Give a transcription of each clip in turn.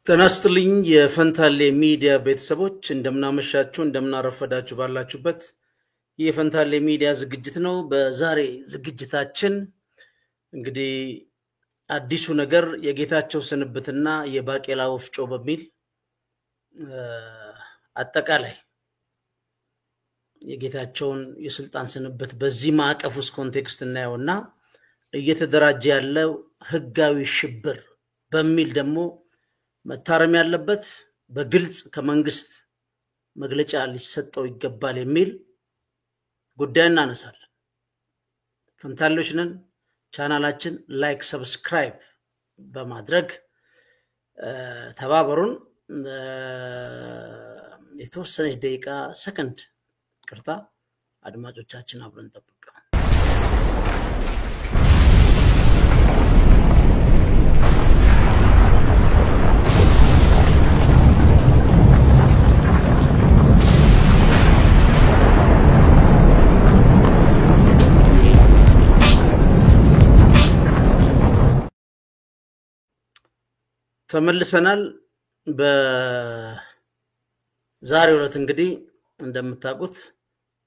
ተናስተልኝ የፈንታሌ ሚዲያ ቤተሰቦች እንደምናመሻችሁ እንደምናረፈዳችሁ ባላችሁበት የፈንታሌ ሚዲያ ዝግጅት ነው። በዛሬ ዝግጅታችን እንግዲህ አዲሱ ነገር የጌታቸው ስንብትና የባቄላ ወፍጮ በሚል አጠቃላይ የጌታቸውን የስልጣን ስንብት በዚህ ማዕቀፍ ውስጥ ኮንቴክስት እናየውና እየተደራጀ ያለው ህጋዊ ሽብር በሚል ደግሞ መታረም ያለበት በግልጽ ከመንግስት መግለጫ ሊሰጠው ይገባል የሚል ጉዳይ እናነሳለን። ፈንታሌዎች ነን። ቻናላችን ላይክ ሰብስክራይብ በማድረግ ተባበሩን። የተወሰነች ደቂቃ ሰከንድ ቅርታ አድማጮቻችን አብረን ጠብቁ። ተመልሰናል። በዛሬው ዕለት እንግዲህ እንደምታውቁት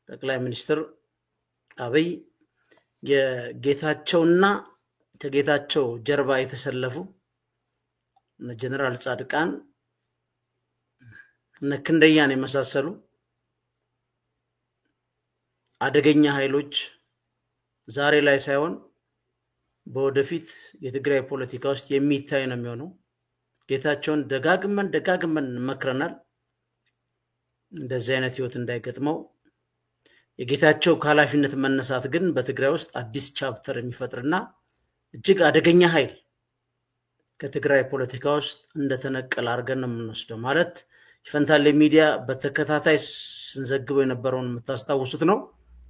ጠቅላይ ሚኒስትር አብይ የጌታቸውና ከጌታቸው ጀርባ የተሰለፉ ጀነራል ጻድቃን ነክንደያን የመሳሰሉ አደገኛ ኃይሎች ዛሬ ላይ ሳይሆን በወደፊት የትግራይ ፖለቲካ ውስጥ የሚታይ ነው የሚሆነው። ጌታቸውን ደጋግመን መክረናል። እንደዚህ አይነት ህይወት እንዳይገጥመው የጌታቸው ኃላፊነት መነሳት ግን በትግራይ ውስጥ አዲስ ቻፕተር የሚፈጥርና እጅግ አደገኛ ኃይል ከትግራይ ፖለቲካ ውስጥ እንደተነቀለ አርገን ነው የምንወስደው። ማለት ፈንታሌ ሚዲያ በተከታታይ ስንዘግበው የነበረውን የምታስታውሱት ነው።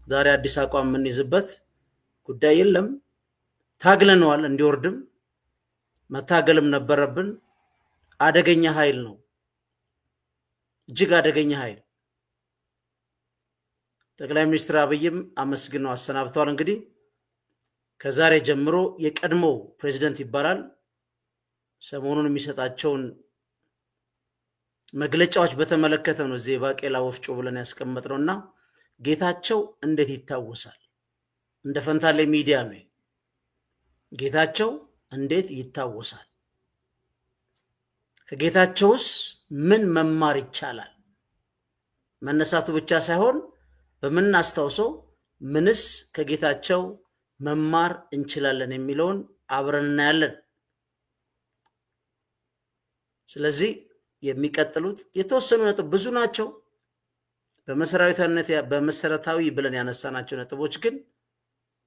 ዛሬ አዲስ አቋም ምን ይዝበት ጉዳይ የለም። ታግለነዋል። እንዲወርድም መታገልም ነበረብን። አደገኛ ኃይል ነው። እጅግ አደገኛ ኃይል። ጠቅላይ ሚኒስትር አብይም አመስግነው አሰናብተዋል። እንግዲህ ከዛሬ ጀምሮ የቀድሞ ፕሬዝዳንት ይባላል። ሰሞኑን የሚሰጣቸውን መግለጫዎች በተመለከተ ነው እዚህ ባቄላ ወፍጮ ብለን ያስቀመጥነውና ጌታቸው እንዴት ይታወሳል? እንደ ፈንታሌ ሚዲያ ነው። ጌታቸው እንዴት ይታወሳል? ከጌታቸውስ ምን መማር ይቻላል? መነሳቱ ብቻ ሳይሆን በመናስተውሰው ምንስ ከጌታቸው መማር እንችላለን የሚለውን አብረን እናያለን። ስለዚህ የሚቀጥሉት የተወሰኑ ነጥብ ብዙ ናቸው። በመሰረታዊ ብለን ያነሳናቸው ነጥቦች ግን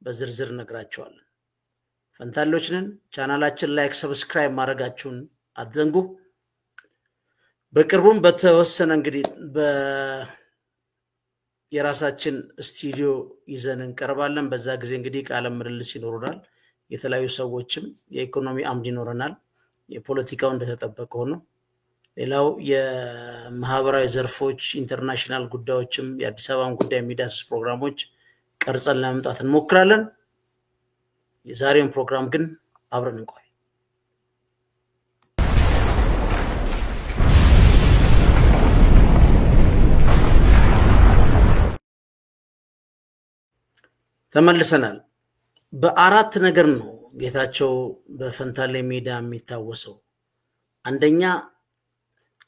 በዝርዝር ነግራቸዋለን። ፈንታሌዎች ነን። ቻናላችን ላይክ ሰብስክራይብ ማድረጋችሁን አትዘንጉ። በቅርቡም በተወሰነ እንግዲህ የራሳችን ስቱዲዮ ይዘን እንቀርባለን። በዛ ጊዜ እንግዲህ ቃለ ምልልስ ይኖርናል። የተለያዩ ሰዎችም የኢኮኖሚ አምድ ይኖርናል። የፖለቲካው እንደተጠበቀ ሆኖ ሌላው የማህበራዊ ዘርፎች ኢንተርናሽናል ጉዳዮችም የአዲስ አበባን ጉዳይ የሚዳስስ ፕሮግራሞች ቀርጸን ለማምጣት እንሞክራለን። የዛሬውን ፕሮግራም ግን አብረን እንቆይ። ተመልሰናል። በአራት ነገር ነው ጌታቸው በፈንታሌ ሚዲያ የሚታወሰው። አንደኛ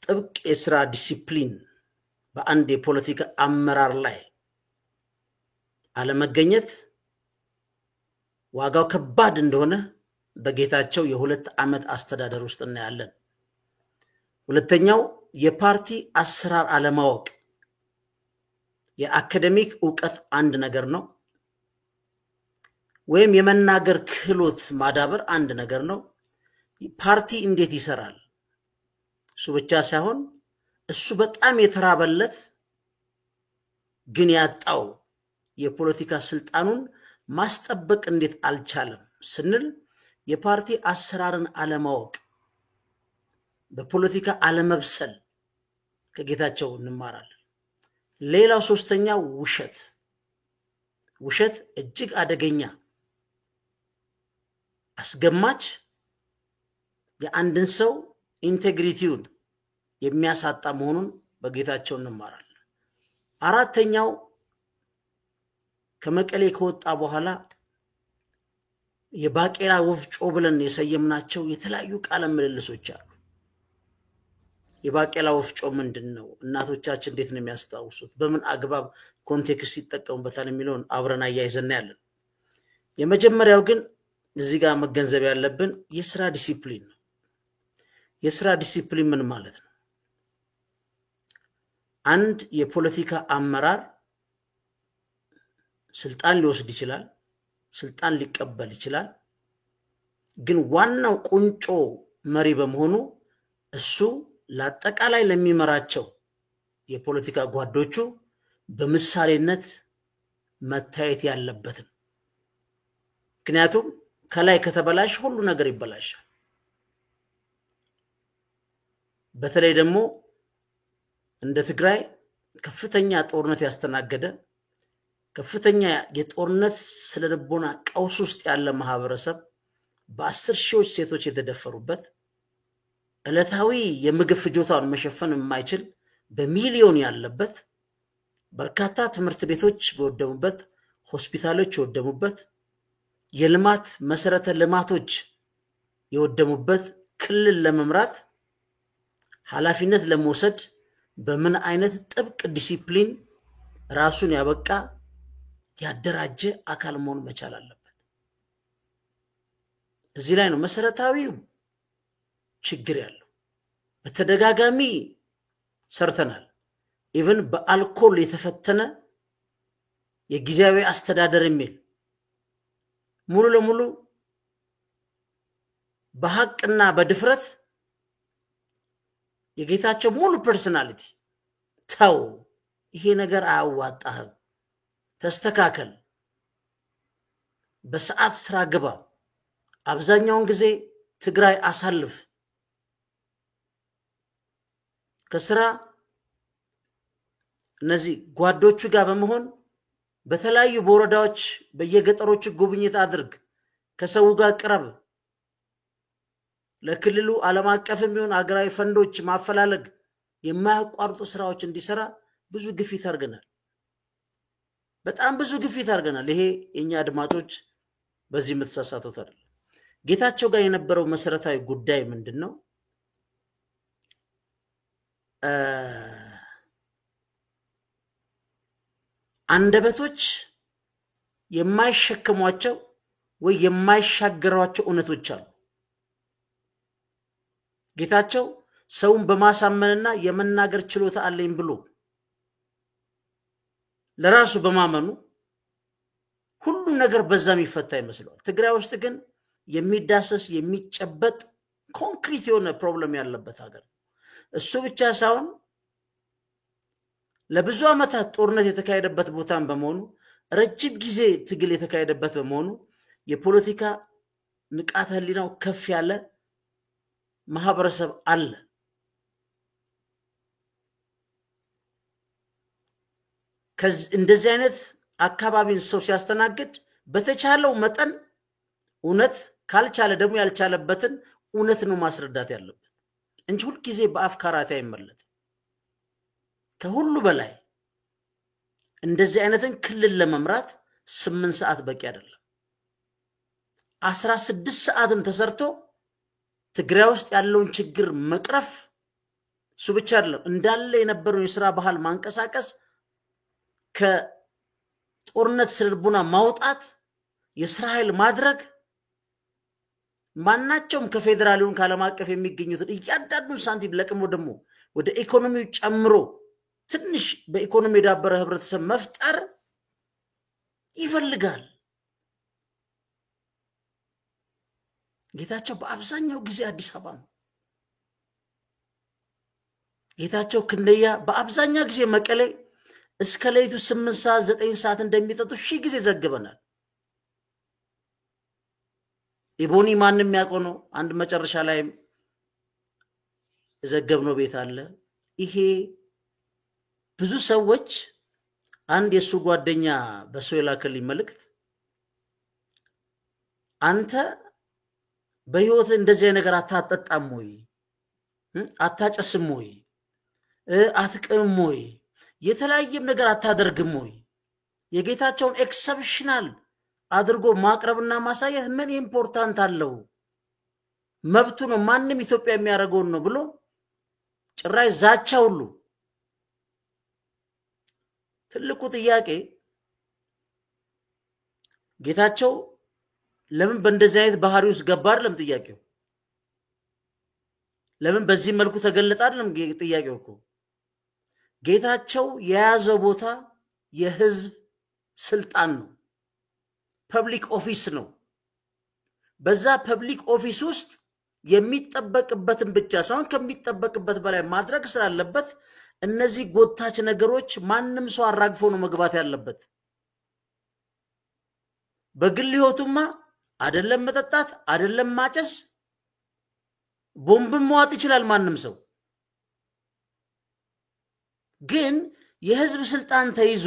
ጥብቅ የሥራ ዲሲፕሊን በአንድ የፖለቲካ አመራር ላይ አለመገኘት ዋጋው ከባድ እንደሆነ በጌታቸው የሁለት ዓመት አስተዳደር ውስጥ እናያለን። ሁለተኛው የፓርቲ አሰራር አለማወቅ። የአካዳሚክ ዕውቀት አንድ ነገር ነው፣ ወይም የመናገር ክህሎት ማዳበር አንድ ነገር ነው። ፓርቲ እንዴት ይሰራል እሱ ብቻ ሳይሆን እሱ በጣም የተራበለት ግን ያጣው የፖለቲካ ስልጣኑን ማስጠበቅ እንዴት አልቻለም ስንል የፓርቲ አሰራርን አለማወቅ፣ በፖለቲካ አለመብሰል ከጌታቸው እንማራለን። ሌላው ሶስተኛው ውሸት እጅግ አደገኛ አስገማች የአንድን ሰው ኢንቴግሪቲውን የሚያሳጣ መሆኑን በጌታቸው እንማራለን። አራተኛው ከመቀሌ ከወጣ በኋላ የባቄላ ወፍጮ ብለን የሰየምናቸው የተለያዩ ቃለ ምልልሶች አሉ። የባቄላ ወፍጮ ምንድነው? እናቶቻችን እንዴት ነው የሚያስታውሱት? በምን አግባብ ኮንቴክስት ይጠቀሙበታል የሚለውን አብረን አያይዘን ያለን። የመጀመሪያው ግን እዚህ ጋር መገንዘብ ያለብን የስራ ዲሲፕሊን ነው። የስራ ዲሲፕሊን ምን ማለት ነው? አንድ የፖለቲካ አመራር ስልጣን ሊወስድ ይችላል፣ ስልጣን ሊቀበል ይችላል። ግን ዋናው ቁንጮ መሪ በመሆኑ እሱ ለአጠቃላይ ለሚመራቸው የፖለቲካ ጓዶቹ በምሳሌነት መታየት ያለበት ነው። ምክንያቱም ከላይ ከተበላሽ ሁሉ ነገር ይበላሻል። በተለይ ደግሞ እንደ ትግራይ ከፍተኛ ጦርነት ያስተናገደ ከፍተኛ የጦርነት ስለልቦና ቀውስ ውስጥ ያለ ማህበረሰብ በ10 ሺዎች ሴቶች የተደፈሩበት ዕለታዊ የምግብ ፍጆታውን መሸፈን የማይችል በሚሊዮን ያለበት በርካታ ትምህርት ቤቶች በወደሙበት ሆስፒታሎች የወደሙበት የልማት መሰረተ ልማቶች የወደሙበት ክልል ለመምራት ኃላፊነት ለመውሰድ በምን አይነት ጥብቅ ዲሲፕሊን ራሱን ያበቃ ያደራጀ አካል መሆን መቻል አለበት። እዚህ ላይ ነው መሰረታዊው ችግር ያለው። በተደጋጋሚ ሰርተናል። ኢቭን በአልኮል የተፈተነ የጊዜያዊ አስተዳደር የሚል ሙሉ ለሙሉ በሐቅና በድፍረት የጌታቸው ሙሉ ፐርሰናሊቲ ታው ይሄ ነገር አያዋጣህም፣ ተስተካከል፣ በሰዓት ስራ ግባ፣ አብዛኛውን ጊዜ ትግራይ አሳልፍ፣ ከስራ እነዚህ ጓዶቹ ጋር በመሆን በተለያዩ ቦረዳዎች በየገጠሮች ጉብኝት አድርግ፣ ከሰው ጋር ቅረብ፣ ለክልሉ ዓለም አቀፍም ይሁን አገራዊ ፈንዶች ማፈላለግ የማያቋርጡ ስራዎች እንዲሰራ ብዙ ግፊት አድርገናል። በጣም ብዙ ግፊት አድርገናል። ይሄ የኛ አድማጮች በዚህ የምትሳሳቱት አይደለም። ጌታቸው ጋር የነበረው መሰረታዊ ጉዳይ ምንድነው? አንደበቶች የማይሸከሟቸው ወይ የማይሻገሯቸው እውነቶች አሉ። ጌታቸው ሰውን በማሳመንና የመናገር ችሎታ አለኝ ብሎ ለራሱ በማመኑ ሁሉ ነገር በዛም ይፈታ ይመስላል። ትግራይ ውስጥ ግን የሚዳሰስ የሚጨበጥ ኮንክሪት የሆነ ፕሮብለም ያለበት ሀገር። እሱ ብቻ ሳይሆን ለብዙ ዓመታት ጦርነት የተካሄደበት ቦታን በመሆኑ ረጅም ጊዜ ትግል የተካሄደበት በመሆኑ የፖለቲካ ንቃተ ህሊናው ከፍ ያለ ማህበረሰብ አለ። እንደዚህ አይነት አካባቢን ሰው ሲያስተናግድ በተቻለው መጠን እውነት ካልቻለ ደግሞ ያልቻለበትን እውነት ነው ማስረዳት ያለበት እንጂ ሁሉ ጊዜ በአፍ ካራታ አይመለጥ። ከሁሉ በላይ እንደዚህ አይነትን ክልል ለመምራት 8 ሰዓት በቂ አይደለም። 16 ሰዓትም ተሰርቶ ትግራይ ውስጥ ያለውን ችግር መቅረፍ እሱ ብቻ አይደለም፣ እንዳለ የነበረው የሥራ ባህል ማንቀሳቀስ፣ ከጦርነት ስልቡና ማውጣት፣ የሥራ ኃይል ማድረግ፣ ማናቸውም ከፌደራሊውን ከዓለም አቀፍ የሚገኙትን እያንዳንዱን ሳንቲም ለቅሞ ደግሞ ወደ ኢኮኖሚው ጨምሮ ትንሽ በኢኮኖሚ የዳበረ ህብረተሰብ መፍጠር ይፈልጋል። ጌታቸው በአብዛኛው ጊዜ አዲስ አበባ ነው። ጌታቸው ክንደያ በአብዛኛው ጊዜ መቀሌ እስከ ሌሊቱ 8 ሰዓት 9 ሰዓት እንደሚጠጡ ሺህ ጊዜ ዘግበናል። ኢቦኒ ማንንም ያውቀው ነው። አንድ መጨረሻ ላይ ዘገብነው ቤት አለ። ይሄ ብዙ ሰዎች አንድ የሱ ጓደኛ በሰው የላከልኝ መልእክት አንተ በህይወት እንደዚህ ነገር አታጠጣም ወይ? አታጨስም ወይ አትቅም ወይ የተለያየም ነገር አታደርግም ወይ የጌታቸውን ኤክሰፕሽናል አድርጎ ማቅረብና ማሳየት ምን ኢምፖርታንት አለው መብቱ ነው ማንንም ኢትዮጵያ የሚያደርገው ነው ብሎ ጭራይ ዛቻ ሁሉ ትልቁ ጥያቄ ጌታቸው ለምን በእንደዚህ አይነት ባህሪ ውስጥ ገባ አይደለም ጥያቄው ለምን በዚህ መልኩ ተገለጠ አይደለም ጥያቄው እኮ ጌታቸው የያዘው ቦታ የህዝብ ስልጣን ነው ፐብሊክ ኦፊስ ነው በዛ ፐብሊክ ኦፊስ ውስጥ የሚጠበቅበትን ብቻ ሳይሆን ከሚጠበቅበት በላይ ማድረግ ስላለበት እነዚህ ጎታች ነገሮች ማንንም ሰው አራግፎ ነው መግባት ያለበት በግል ህይወቱማ አይደለም መጠጣት አይደለም ማጨስ ቦምብ መዋጥ ይችላል ማንንም ሰው ግን የህዝብ ስልጣን ተይዞ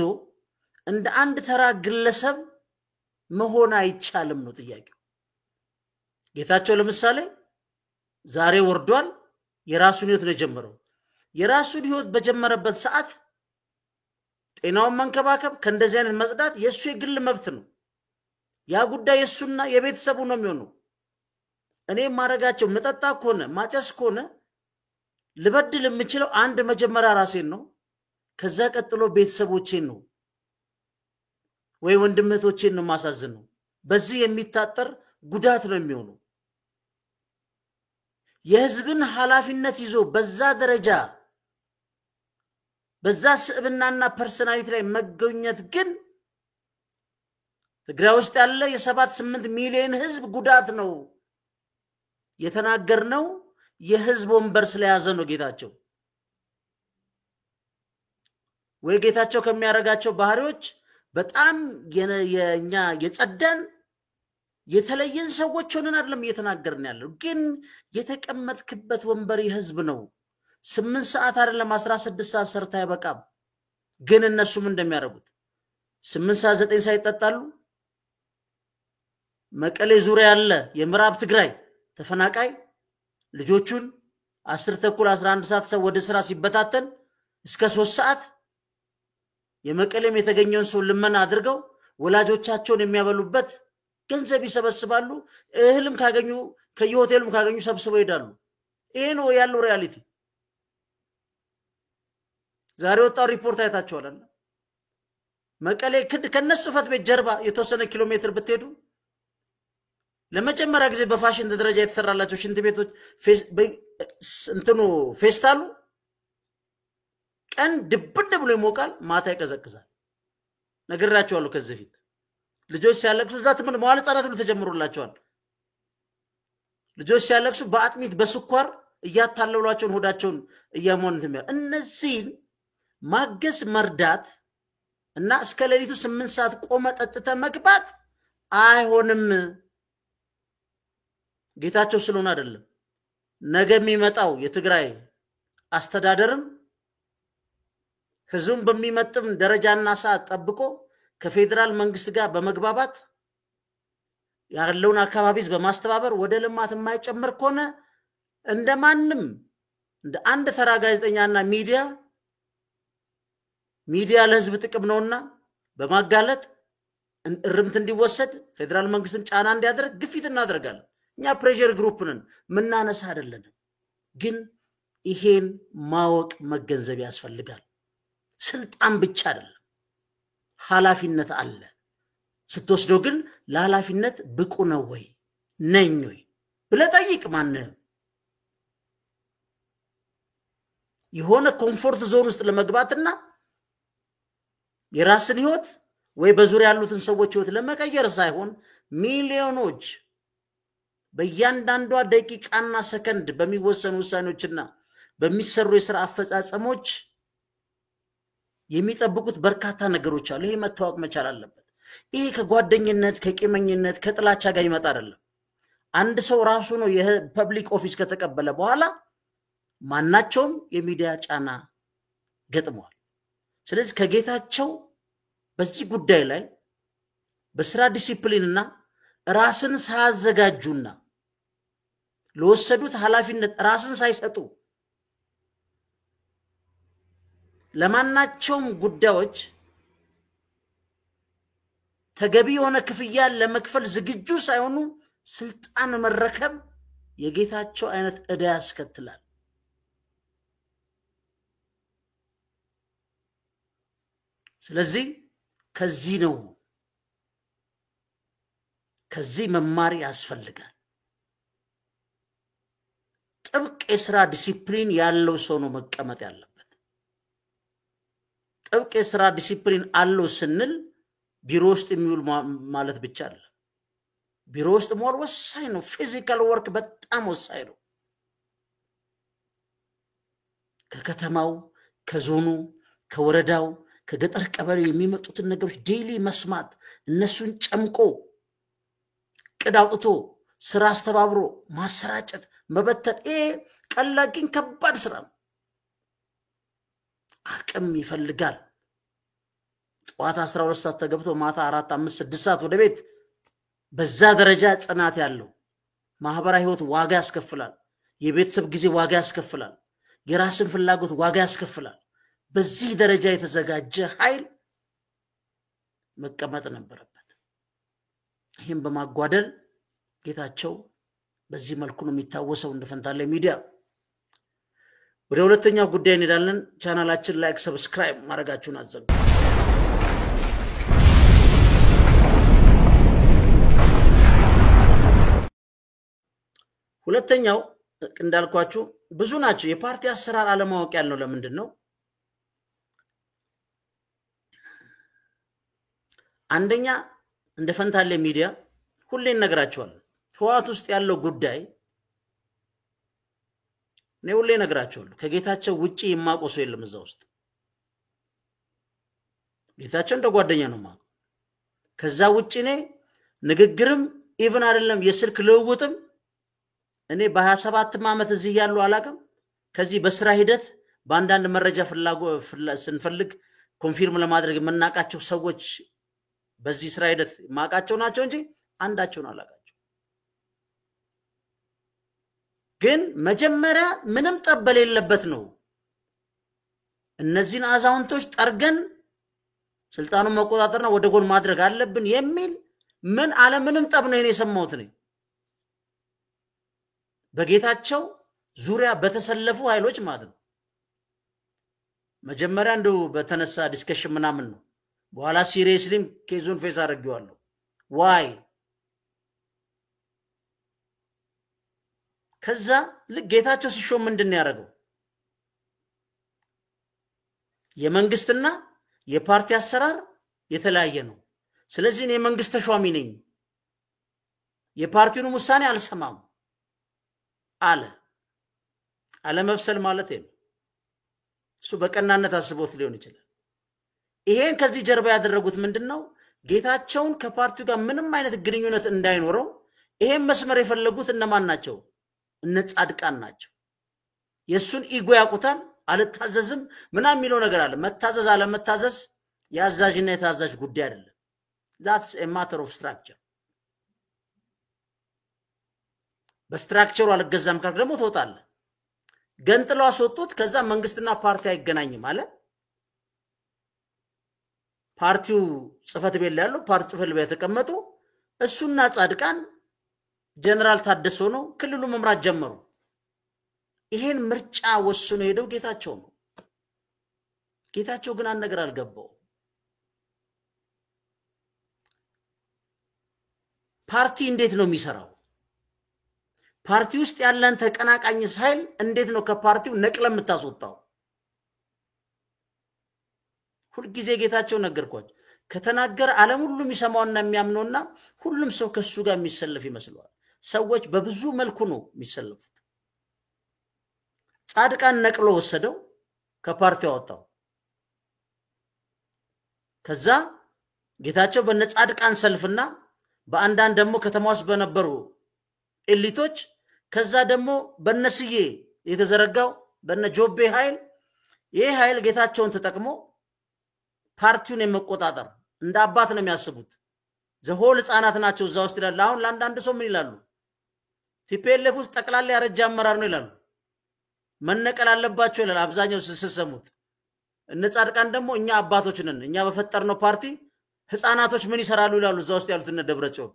እንደ አንድ ተራ ግለሰብ መሆን አይቻልም ነው ጥያቄው ጌታቸው ለምሳሌ ዛሬ ወርዷል የራሱን ህይወት ነው ጀመረው የራሱን ህይወት በጀመረበት ሰዓት ጤናውን መንከባከብ ከእንደዚህ አይነት መጽዳት የሱ የግል መብት ነው ያ ጉዳይ የሱና የቤተሰቡ ነው የሚሆነው እኔ ማረጋቸው መጠጣ ኮነ ማጨስ ኮነ ልበድል የምችለው አንድ መጀመሪያ ራሴን ነው ከዛ ቀጥሎ ቤተሰቦቼን ነው ወይ ወንድምቶቼን ነው ማሳዝነው በዚህ የሚታጠር ጉዳት ነው የሚሆነው የህዝብን ሐላፊነት ይዞ በዛ ደረጃ በዛ ስብናና ፐርሰናሊቲ ላይ መገኘት ግን ትግራይ ውስጥ ያለ የ7-8 ሚሊዮን ህዝብ ጉዳት ነው የተናገርነው የህዝብ ወንበር ስለያዘ ነው ጌታቸው ወይ ጌታቸው ከሚያረጋቸው ባህሪዎች በጣም የኛ የጸደን የተለየን ሰዎች ሆነን አይደለም እየተናገርን ያለው ግን የተቀመጥክበት ወንበር የህዝብ ነው 8 ሰዓት አይደለም 16 ሰዓት ሰርታ አይበቃም ግን እነሱም እንደሚያረጉት 8 ሰዓት 9 ሰዓት ይጠጣሉ መቀሌ ዙሪያ ያለ የምዕራብ ትግራይ ተፈናቃይ ልጆቹን 10 ተኩል 11 ሰዓት ሰው ወደ ስራ ሲበታተን እስከ 3 ሰዓት የመቀሌም የተገኘውን ሰው ልመና አድርገው ወላጆቻቸውን የሚያበሉበት ገንዘብ ይሰበስባሉ እህልም ካገኙ ከየሆቴሉም ካገኙ ሰብስበው ይሄዳሉ ይሄ ነው ያለው ሪያሊቲ ዛሬ ወጣው ሪፖርት አይታችኋል መቀሌ ከነሱ ፈት ቤት ጀርባ የተወሰነ ኪሎ ሜትር ብትሄዱ ለመጀመሪያ ጊዜ በፋሽን ደረጃ የተሰራላቸው ሽንት ቤቶች እንትኑ ፌስታሉ ቀን ድብድ ብሎ ይሞቃል ማታ ይቀዘቅዛል ነግራቸዋለሁ ከዚህ ፊት ልጆች ሲያለቅሱ ዛት ምን መዋለ ህጻናት ሁሉ ተጀምሮላቸዋል ልጆች ሲያለቅሱ በአጥሚት በስኳር እያታለሏቸውን ሆዳቸውን እያሞንት የሚያ እነዚህን ማገስ መርዳት እና እስከ ሌሊቱ 8 ሰዓት ቆመ ጠጥተ መግባት አይሆንም ጌታቸው ስለሆነ አይደለም ነገ የሚመጣው የትግራይ አስተዳደርም ህዝቡን በሚመጥም ደረጃና ሰዓት ጠብቆ ከፌደራል መንግስት ጋር በመግባባት ያለውን አካባቢዝ በማስተባበር ወደ ልማት የማይጨምር ኮነ እንደማንም እንደ አንድ ተራ ጋዜጠኛና ሚዲያ ለህዝብ ጥቅም ነውና በማጋለጥ እርምት እንዲወሰድ ፌደራል መንግስትም ጫና እንዲያደርግ ግፊት እናደርጋለን እኛ ፕሬሸር ግሩፕ ነን ምናነሳ አይደለም ግን ይሄን ማወቅ መገንዘብ ያስፈልጋል ስልጣን ብቻ አይደለም ሐላፊነት አለ ስትወስደው ግን ለሐላፊነት ብቁ ነው ወይ ነኝ ወይ ብለጠይቅ ማን የሆነ ኮምፎርት ዞን ውስጥ ለመግባትና የራስን ህይወት ወይ በዙሪያ ያሉትን ሰዎች ህይወት ለመቀየር ሳይሆን ሚሊዮኖች በእያንዳንዷ ደቂቃና ሰከንድ በሚወሰኑ ውሳኔዎችና በሚሰሩ የሥራ አፈጻጸሞች የሚጠብቁት በርካታ ነገሮች አሉ ይሄ መታወቅ መቻል አለበት ይሄ ከጓደኝነት ከቂመኝነት ከጥላቻ ጋር ይመጣ አይደለም አንድ ሰው ራሱ ነው የፐብሊክ ኦፊስ ከተቀበለ በኋላ ማናቸውም የሚዲያ ጫና ገጥሟል ስለዚህ ከጌታቸው በዚህ ጉዳይ ላይ በስራ ዲሲፕሊንና ራስን ሳያዘጋጁና ለወሰዱት ሐላፊነት ራስን ሳይሰጡ ለማናቸውም ጉዳዮች ተገቢ የሆነ ክፍያ ለመክፈል ዝግጁ ሳይሆኑ ስልጣን መረከብ የጌታቸው አይነት ዕዳ ያስከትላል። ስለዚህ ከዚህ መማር ያስፈልጋል። ጥብቅ የሥራ ዲሲፕሊን ያለው ሰው ነው መቀመጥ ያለበት። ጥብቅ የሥራ ዲሲፕሊን አለው ስንል ቢሮ ውስጥ የሚውል ማለት ብቻ አይደለም። ቢሮ ውስጥ ሞር ወሳኝ ነው። ፊዚካል ወርክ በጣም ወሳኝ ነው። ከከተማው፣ ከዞኑ፣ ከወረዳው፣ ከገጠር ቀበሌ የሚመጡትን ነገሮች ዴይሊ መስማት፣ እነሱን ጨምቆ ቅድ አውጥቶ ስራ አስተባብሮ ማሰራጨት፣ መበተን ቀላል ግን ከባድ ስራ ነው። አቅም ይፈልጋል። ጠዋት 12 ሰዓት ተገብቶ ማታ 4 5 6 ሰዓት ወደ ቤት በዛ ደረጃ ጽናት ያለው ማህበራዊ ህይወት ዋጋ ያስከፍላል። የቤተሰብ ጊዜ ዋጋ ያስከፍላል። የራስን ፍላጎት ዋጋ ያስከፍላል። በዚህ ደረጃ የተዘጋጀ ኃይል መቀመጥ ነበረበት። ይህም በማጓደል ጌታቸው በዚህ መልኩ ነው የሚታወሰው እንደ ፈንታሌ ሚዲያ። ወደ ሁለተኛው ጉዳይ እንሄዳለን። ቻናላችን ላይክ፣ ሰብስክራይብ ማድረጋችሁን አዘንጉ። ሁለተኛው እንዳልኳችሁ ብዙ ናቸው። የፓርቲ አሰራር አለማወቅ ያለው ለምንድን ነው? አንደኛ እንደ ፈንታሌ ሚዲያ ሁሌ እነግራቸዋለሁ። ህወሓት ውስጥ ያለው ጉዳይ ነው። ሁሌ እነግራቸዋለሁ። ከጌታቸው ውጪ የማቆሶ የለም እዛ ውስጥ። ጌታቸው እንደ ጓደኛ ነው ማለት። ከዛ ውጪ ንግግርም ኢቭን አይደለም የስልክ ልውውጥም እኔ በ27 ዓመት እዚህ ያሉ አላቀም። ከዚህ በስራ ሂደት በአንዳንድ መረጃ ስንፈልግ ኮንፊርም ለማድረግ የምናቃቸው ሰዎች በዚህ ስራ ሂደት ማቃቸው ናቸው እንጂ አንዳቸውን አላቃቸው። ግን መጀመሪያ ምንም ጠበል የለበት ነው እነዚህን አዛውንቶች ጠርገን ስልጣኑን መቆጣጠርና ወደ ጎን ማድረግ አለብን የሚል ምን አለ ምንም ጠብ ነው የሰማሁት ነኝ። በጌታቸው ዙሪያ በተሰለፉ ኃይሎች ማለት ነው። መጀመሪያ እንደው በተነሳ ዲስከሽን ምናምን ነው። በኋላ ሲሪየስሊም ኬዙን ፌስ አድርጌዋለሁ። ዋይ ከዛ ለጌታቸው ሲሾም ምንድነው ያደረገው? የመንግስትና የፓርቲ አሰራር የተለያየ ነው። ስለዚህ እኔ የመንግስት ተሿሚ ነኝ፣ የፓርቲውን ውሳኔ አልሰማም አለ። አለመብሰል ማለት ነው። እሱ በቀናነት አስቦት ሊሆን ይችላል። ይሄን ከዚህ ጀርባ ያደረጉት ምንድነው? ጌታቸውን ከፓርቲው ጋር ምንም አይነት ግንኙነት እንዳይኖረው ይሄን መስመር የፈለጉት እነማን ናቸው? እነ ጻድቃን ናቸው። የሱን ኢጎ ያቁታል። አልታዘዝም ምናምን የሚለው ነገር አለ። መታዘዝ አለ መታዘዝ ያዛዥና የታዛዥ ጉዳይ አይደለም። that's a matter of structure። በስትራክቸሩ አልገዛም ካልክ ደግሞ ትወጣለህ። ገንጥለው አስወጡት። ከዛ መንግስትና ፓርቲ አይገናኝም አለ። ፓርቲው ጽፈት ቤት ላይ ያለው ፓርቲ ጽፈት ቤት ተቀመጡ። እሱና ጻድቃን ጀነራል ታደሰ ነው ክልሉ መምራት ጀመሩ። ይሄን ምርጫ ወስኖ ሄደው ጌታቸው ነው። ጌታቸው ግን አንድ ነገር አልገባው። ፓርቲ እንዴት ነው የሚሰራው? ፓርቲ ውስጥ ያለን ተቀናቃኝ ኃይል እንዴት ነው ከፓርቲው ነቅለም የምታስወጣው? ሁሉ ጊዜ ጌታቸው ነገርኳቸው። ከተናገረ ዓለም ሁሉ የሚሰማውና የሚያምነውና ሁሉም ሰው ከሱ ጋር የሚሰለፍ ይመስላል። ሰዎች በብዙ መልኩ ነው የሚሰለፉት። ጻድቃን ነቅሎ ወሰደው፣ ከፓርቲው አወጣው። ከዛ ጌታቸው በነጻድቃን ሰልፍና በአንዳንድ ደግሞ ከተማውስ በነበሩ ኤሊቶች ከዛ ደግሞ በነስዬ የተዘረጋው በነጆቤ ኃይል ይሄ ኃይል ጌታቸውን ተጠቅሞ ፓርቲውን የመቆጣጠር እንደ አባት ነው የሚያስቡት። ዘሆል ህፃናት ናቸው እዛ ውስጥ ይላል። አሁን ለአንዳንድ ሰው ምን ይላሉ? ቲፒኤልኤፍ ውስጥ ጠቅላላ ያረጃ አመራር ነው ይላሉ። መነቀል አለባቸው ይላል አብዛኛው ሲሰሙት። እነጻድቃን ደግሞ እኛ አባቶች ነን እኛ በፈጠርነው ፓርቲ ህፃናቶች ምን ይሰራሉ ይላሉ እዛ ውስጥ ያሉት እነ ደብረጽዮን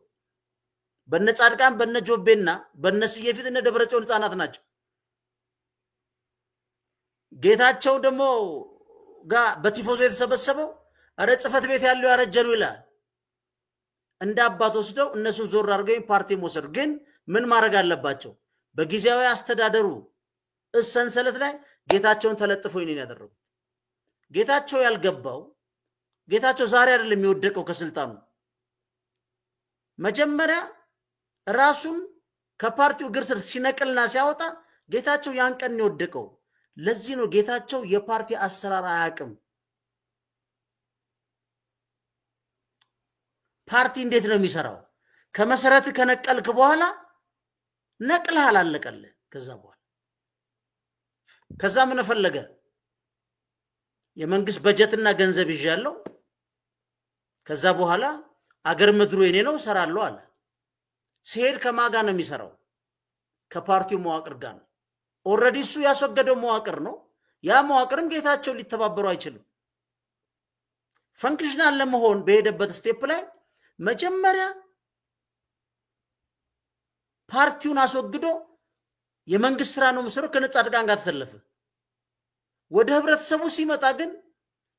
በነጻድቃን በነጆቤና በነስዬ ፊት እነ ደብረጽዮን ህፃናት ናቸው ጌታቸው ደግሞ ጋር በቲፎዞ የተሰበሰበው አረ ጽፈት ቤት ያለው ያረጀኑ ይላል እንደ አባት ወስደው እነሱን ዞር አድርገው ፓርቲ ወሰዱ ግን ምን ማድረግ አለባቸው በጊዜያዊ አስተዳደሩ ሰንሰለት ላይ ጌታቸውን ተለጥፈው ይነን ያደረጉ ጌታቸው ያልገባው ጌታቸው ዛሬ አይደለም የሚወደቀው ከስልጣኑ መጀመሪያ ራሱን ከፓርቲው ግርስር ሲነቅልና ሲያወጣ ጌታቸው ያን ቀን ይወደቀው ለዚህ ነው ጌታቸው የፓርቲ አሰራር አያቅም ፓርቲ እንዴት ነው የሚሰራው ከመሰረት ከነቀልክ በኋላ ነቅልሃል አለቀለ ከዛ ምን ፈለገ የመንግስት በጀትና ገንዘብ ይዣለው ከዛ በኋላ አገር ምድሩ የኔ ነው ሰራለው አለ ሲሄድ ከማጋ ነው የሚሰራው ከፓርቲው መዋቅር ጋር ነው ኦሬዲ እሱ ያስወገደው መዋቅር ነው ያ መዋቅርም ጌታቸው ሊተባበሩ አይችልም ፈንክሽናል ለመሆን በሄደበት ስቴፕ ላይ መጀመሪያ ፓርቲውን አስወግዶ የመንግስት ስራ ነው መስሩ ከነጻድቃን ጋር ተሰለፈ ወደ ህብረተሰቡ ሲመጣ ግን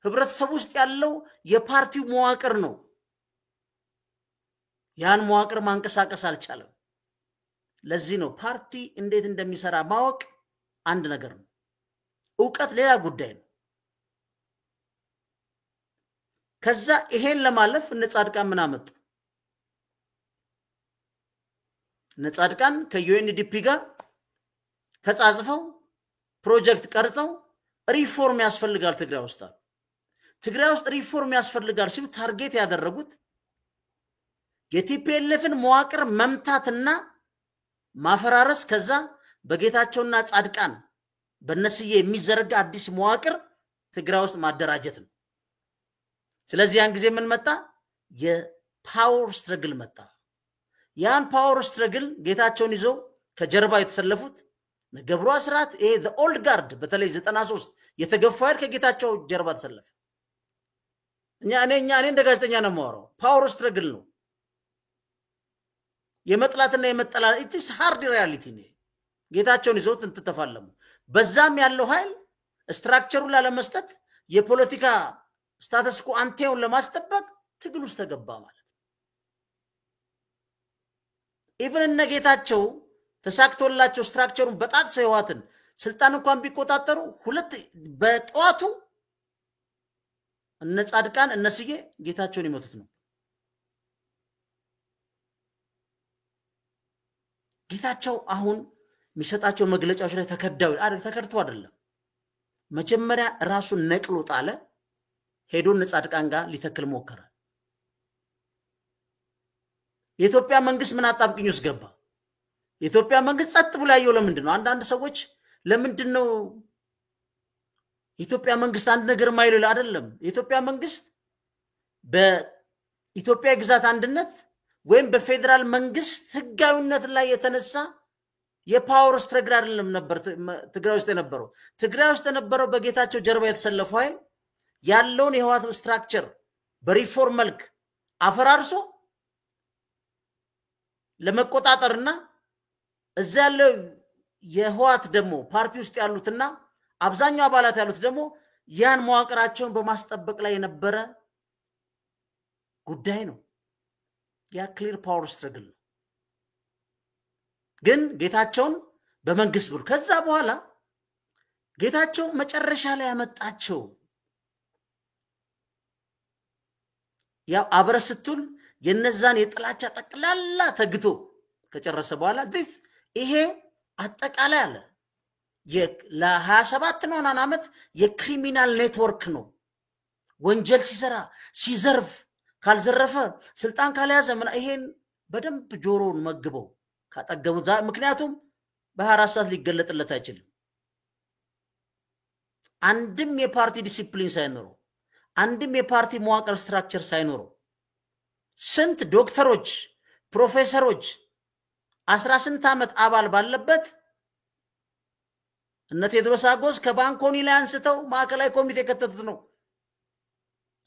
ህብረተሰቡ ውስጥ ያለው የፓርቲው መዋቅር ነው ያን መዋቅር ማንቀሳቀስ አልቻለም ለዚህ ነው ፓርቲ እንዴት እንደሚሰራ ማወቅ አንድ ነገር ነው ዕውቀት ሌላ ጉዳይ ነው ከዛ ይሄን ለማለፍ ነጻድቃን ምን አመጡ ነጻድቃን ከዩኤንዲፒ ጋር ተጻጽፈው ፕሮጀክት ቀርጸው ሪፎርም ያስፈልጋል ትግራይ ውስጥ ሪፎርም ያስፈልጋል ሲሉ ታርጌት ያደረጉት የቲፒኤልኤፍን መዋቅር መምታትና ማፈራረስ ከዛ በጌታቸውና ጻድቃን በነስዬ የሚዘረጋ አዲስ መዋቅር ትግራይ ውስጥ ማደራጀት ነው ስለዚህ ያን ጊዜ ምን መጣ የፓወር ስትረግል መጣ ያን ፓወር ስትረግል ጌታቸውን ይዘው ከጀርባ የተሰለፉት ገብሩ አስራት ይሄ the old guard በተለይ 93 የተገፋው ከጌታቸው ጀርባ ተሰለፈ እኛ እንደ ጋዜጠኛ ነው ማወራው ፓወር ስትረግል ነው የመጥላትና የመጠላ it is hard reality ነው ጌታቸውን ይዘው ተተፋለሙ በዛም ያለው ኃይል ስትራክቸሩን ለመስጠት የፖለቲካ ስታተስ ኮ አንቴውን ለማስጠበቅ ትግል ውስጥ ተገባ ማለት ኢቭን እነ ጌታቸው ተሳክቶላቸው ስትራክቸሩን በጣት ሰይዋትን ስልጣን እንኳን ቢቆጣጠሩ ሁለት በጧቱ እነ ጻድቃን እነስዬ ጌታቸውን ይመቱት ነው ጌታቸው አሁን የሚሰጣቸው መግለጫዎች ላይ ተከዳው ተከድቶ አይደለም መጀመሪያ ራሱን ነቅሎ ጣለ ሄዶ ነጻድቃን ጋር ሊተክል ሞከረ የኢትዮጵያ መንግስት ምን አጣብቅኝ ውስጥ ገባ የኢትዮጵያ መንግስት ጸጥ ብሎ ያየው ለምንድነው አንዳንድ ሰዎች ለምንድነው የኢትዮጵያ መንግስት አንድ ነገር ማይሉ አይደለም የኢትዮጵያ መንግስት በኢትዮጵያ ግዛት አንድነት ወይም በፌደራል መንግስት ህጋዊነት ላይ የተነሳ የፓወር ስትራግል አይደለም ነበር ትግራይ ውስጥ የነበረው በጌታቸው ጀርባ የተሰለፈው ኃይል ያለውን የህዋት ስትራክቸር በሪፎርም መልክ አፈራርሶ ለመቆጣጠርና እዛ ያለው የህዋት ደግሞ ፓርቲ ውስጥ ያሉትና አብዛኛው አባላት ያሉት ደግሞ ያን መዋቅራቸውን በማስጠበቅ ላይ የነበረ ጉዳይ ነው ያ ክሊር ፓወር ስትራግል ግን ጌታቸውን በመንግስት ብሎ ከዛ በኋላ ጌታቸው መጨረሻ ላይ ያመጣቸው ያው አብረስቱል የነዛን የጥላቻ ጠቅላላ ተግቶ ከጨረሰ በኋላ ይሄ አጠቃላይ አለ ለ27 ነው አመት የክሪሚናል ኔትወርክ ነው ወንጀል ሲሰራ ሲዘርፍ ካልዘረፈ ስልጣን ካልያዘ ምን ይሄን በደንብ ጆሮን መግበው ካጠገቡ ምክንያቱም በ24 ሰዓት ሊገለጥለት አይችልም አንድም የፓርቲ ዲሲፕሊን ሳይኖር አንድም የፓርቲ መዋቅር ስትራክቸር ሳይኖር ስንት ዶክተሮች ፕሮፌሰሮች 18 አመት አባል ባለበት እነ ቴድሮስ አጎስ ከባንኮኒ ላይ አንስተው ማዕከላዊ ኮሚቴ ከተቱት ነው።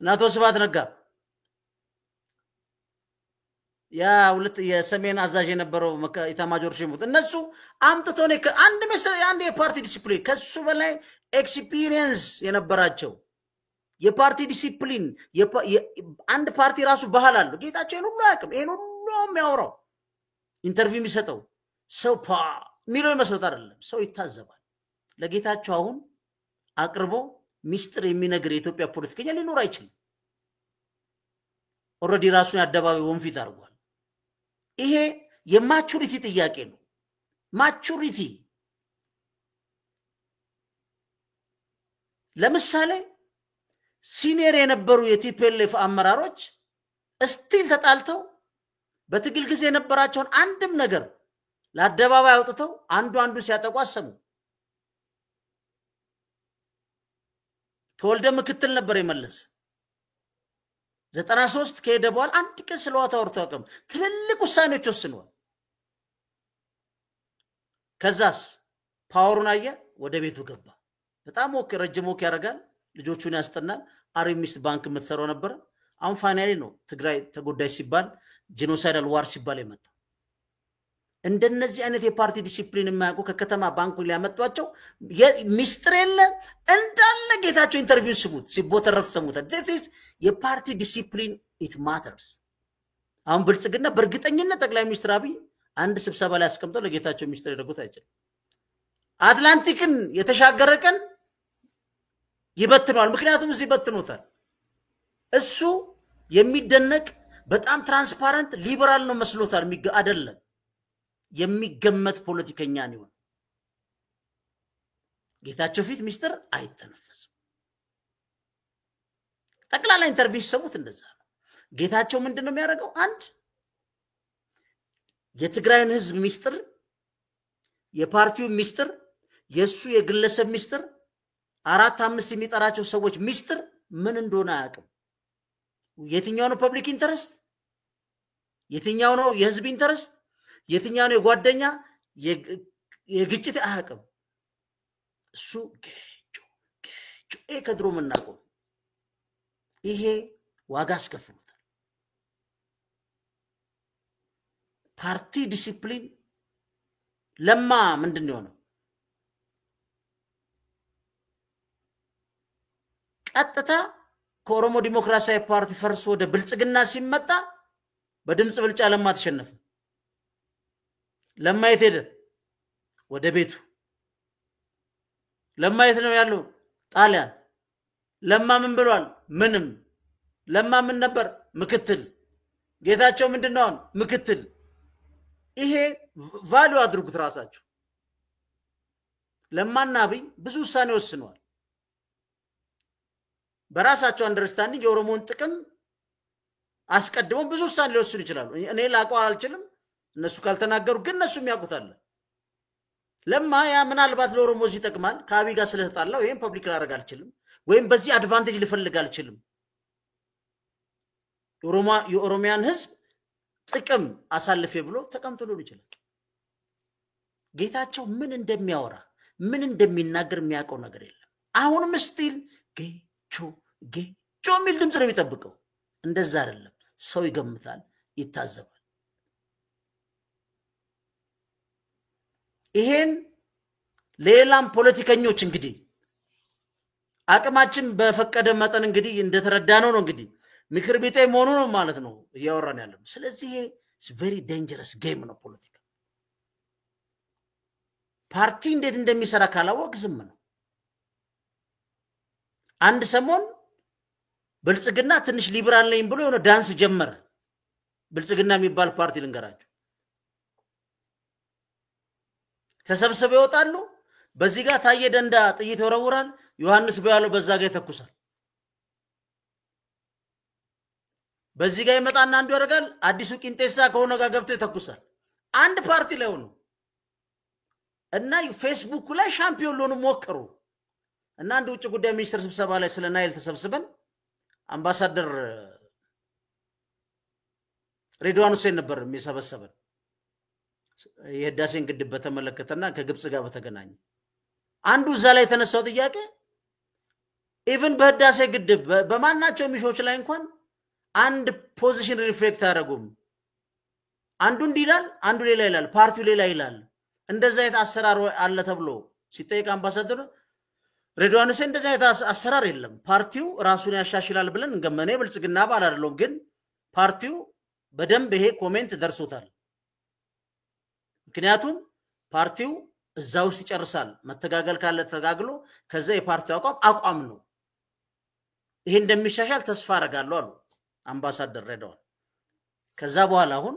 እናቶ ስብሐት ነጋ ያ ሁለት የሰሜን አዛዥ የነበረው ኢታማጆር ሹም እነሱ አምጥቶ ነው አንድ መስለ አንድ የፓርቲ ዲሲፕሊን ከሱ በላይ ኤክስፒሪየንስ የነበራቸው የፓርቲ ዲሲፕሊን አንድ ፓርቲ ራሱ ባህል አለው። ጌታቸው ሁሉ ያቅም ይሄን ሁሉ የሚያወራው ኢንተርቪው የሚሰጠው ሰው ሚለው ይመስሎት አይደለም፣ ሰው ይታዘባል። ለጌታቸው አሁን አቅርቦ ሚስጥር የሚነግር የኢትዮጵያ ፖለቲከኛ ሊኖር አይችልም። ኦሬዲ ራሱን አደባባይ ወንፊት አድርጓል። ይሄ የማቹሪቲ ጥያቄ ነው። ማቹሪቲ ለምሳሌ ሲኒየር የነበሩ የቲፒኤልኤፍ አመራሮች እስቲል ተጣልተው በትግል ጊዜ የነበራቸውን አንድም ነገር ለአደባባይ አውጥተው አንዱ ሲያጠቁ አሰሙ። ተወልደ ምክትል ነበር የመለስ 93 ከሄደ በኋላ አንድ ቀን ስለዋታ ወርቷቀም ትልልቅ ውሳኔዎች ወስኗል። ከዛስ ፓወሩን አየ፣ ወደ ቤቱ ገባ። በጣም ረጅም ወክ ያደርጋል፣ ልጆቹን ያስጠናል። አርሚስት ባንክ የምትሰራው ነበር። አሁን ፋይናሊ ነው ትግራይ ተጎዳይ ሲባል ጄኖሳይዳል ዋር ሲባል የመጣው። እንደነዚህ አይነት የፓርቲ ዲሲፕሊን የማያውቁ ከከተማ ባንኩ ሊያመጧቸው ሚስጥር የለ እንዳለ ጌታቸው ኢንተርቪው ስሙት ሲቦተረፍ ሰሙታል። this የፓርቲ ዲሲፕሊን it matters። አሁን ብልጽግና በእርግጠኝነት ጠቅላይ ሚኒስትር አብይ አንድ ስብሰባ ላይ አስቀምጠው ለጌታቸው ሚስጥር ያደርጉት አይችልም። አትላንቲክን የተሻገረ ቀን ይበትነዋል። ምክንያቱም እዚህ ይበትኑታል። እሱ የሚደነቅ በጣም ትራንስፓረንት ሊበራል ነው መስሎታል። አይደለም፣ የሚገመት ፖለቲከኛ ነው። ጌታቸው ፊት ሚስጥር አይተነፈስም። ጠቅላላ ኢንተርቪው ሰሙት እንደዛ ነው። ጌታቸው ምንድነው የሚያደርገው? አንድ የትግራይን ህዝብ ሚስጥር፣ የፓርቲው ሚስጥር፣ የሱ የግለሰብ ሚስጥር፣ 4-5 የሚጠራቸው ሰዎች ሚስጥር ምን እንደሆነ አያውቅም። የትኛው ነው ፐብሊክ ኢንተረስት፣ የትኛው ነው የህዝብ ኢንተረስት፣ የትኛው ነው የጓደኛ የግጭት አያውቅም። እሱ ገጮ ከድሮ ምናቆም ይሄ ዋጋ አስከፍሎታል። ፓርቲ ዲሲፕሊን ለማ ምንድነው ነው? ቀጥታ ከኦሮሞ ዲሞክራሲያዊ ፓርቲ ፈርሶ ወደ ብልጽግና ሲመጣ በድምጽ ብልጫ ለማ ተሸነፈ። ለማ የት ሄደ? ወደ ቤቱ። ለማ የት ነው ያለው? ጣሊያን። ለማ ምን ብሏል? ምንም። ለማ ምን ነበር? ምክትል። ጌታቸው ምንድነው? ምክትል። ይሄ ቫልዩ አድርጉት ራሳችሁ። ለማና አብይ ብዙ ውሳኔ ወስነዋል። በራሳቸው አንደርስታንዲንግ የኦሮሞን ጥቅም አስቀድመው ብዙ ውሳኔ ሊወስኑ ይችላሉ። እኔ ላውቀው አልችልም፣ እነሱ ካልተናገሩ ግን እነሱም ያውቁታል። ለማ ያ ምናልባት ለኦሮሞ ይጠቅማል ከአብይ ጋር ስለተጣላው ይሄን ፐብሊክ ላደርግ አልችልም፣ ወይም በዚህ አድቫንቴጅ ልፈልግ አልችልም። የኦሮሚያን ህዝብ ጥቅም አሳልፌ ብሎ ተቀምጦ ሊሆን ይችላል። ጌታቸው ምን እንደሚያወራ ምን እንደሚናገር የሚያውቀው ነገር የለም። አሁንም ስቲል ጌቾ የሚል ድምፅ ነው የሚጠብቀው። እንደዛ አይደለም። ሰው ይገምታል፣ ይታዘባል። ይሄን ሌላም ፖለቲከኞች እንግዲህ አቅማችን በፈቀደ መጠን እንግዲህ እንደተረዳነው ነው እንግዲህ ምክር ቤቴ መሆኑ ነው ማለት ነው እያወራን ያለው። ስለዚህ it's very dangerous game ነው ፖለቲካ። ፓርቲ እንዴት እንደሚሰራ ካላወቅ ዝም ነው። አንድ ሰሞን ብልጽግና ትንሽ ሊበራል ነኝ ብሎ የሆነ ዳንስ ጀመረ። ብልጽግና የሚባል ፓርቲ ልንገራችሁ፣ ተሰብስበው ይወጣሉ። በዚህ ጋር ታየ ደንዳ ጥይት ወረውራል፣ ዮሐንስ በያለው በዛ ጋር ይተኩሳል። በዚህ ጋር ይመጣና አንዱ ያደርጋል፣ አዲሱ ቂንጤሳ ከሆነ ጋር ገብቶ ይተኩሳል። አንድ ፓርቲ ላይ ሆኖ እና ፌስቡክ ላይ ሻምፒዮን ሊሆኑ ሞከሩ። እና አንድ ውጭ ጉዳይ ሚኒስትር ስብሰባ ላይ ስለ ናይል ተሰብስበን አምባሳደር ሬድዋን ሁሴን ነበር የሚሰበሰበን የህዳሴን ግድብ በተመለከተና ከግብጽ ጋር በተገናኘ አንዱ እዛ ላይ የተነሳው ጥያቄ ኢቭን በህዳሴ ግድብ በማናቸው ሚሾች ላይ እንኳን አንድ ፖዚሽን ሪፍሌክት አደረጉም አንዱ እንዲላል አንዱ ሌላ ይላል ፓርቲው ሌላ ይላል እንደዛ አይነት አሰራር አለ ተብሎ ሲጠይቅ አምባሳደሩ ሬድዋን ሁሴን እንደዛ አይነት አሰራር የለም ፓርቲው ራሱን ያሻሽላል ብለን እንገመነ ብልጽግና ባል አይደለም ግን ፓርቲው በደንብ ይሄ ኮሜንት ደርሶታል ምክንያቱም ፓርቲው እዛው ሲጨርሳል መተጋገል ካለ ተጋግሎ ከዛ የፓርቲው አቋም ነው ይሄ እንደሚሻሻል ተስፋ አረጋለሁ አሉ አምባሳደር ሬድዋን ከዛ በኋላ አሁን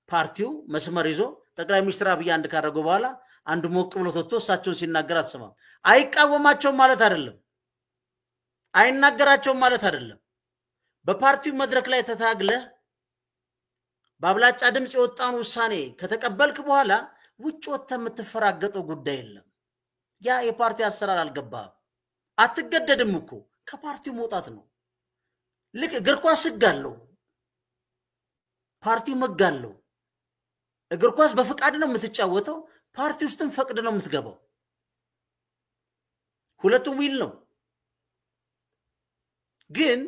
ፓርቲው መስመር ይዞ ጠቅላይ ሚኒስትር አብይ አንድ ካደረገው በኋላ አንዱ ሞቅ ብሎ ተጥቶ እሳቸውን ሲናገር አትሰማም አይቃወማቸው ማለት አይደለም አይናገራቸው ማለት አይደለም በፓርቲው መድረክ ላይ ተታግለ ባብላጫ ድምጽ የወጣውን ውሳኔ ከተቀበልክ በኋላ ውጭ ወጥተ የምትፈራገጠው ጉዳይ የለም ያ የፓርቲ አሰራር አልገባም አትገደድም እኮ ከፓርቲው መውጣት ነው ልክ እግር ኳስ ህጋለው ፓርቲ መጋለው እግር ኳስ በፍቃድ ነው የምትጫወተው ፓርቲ ውስጥም ፈቅድ ነው የምትገባው ሁለቱም ዊል ነው ግን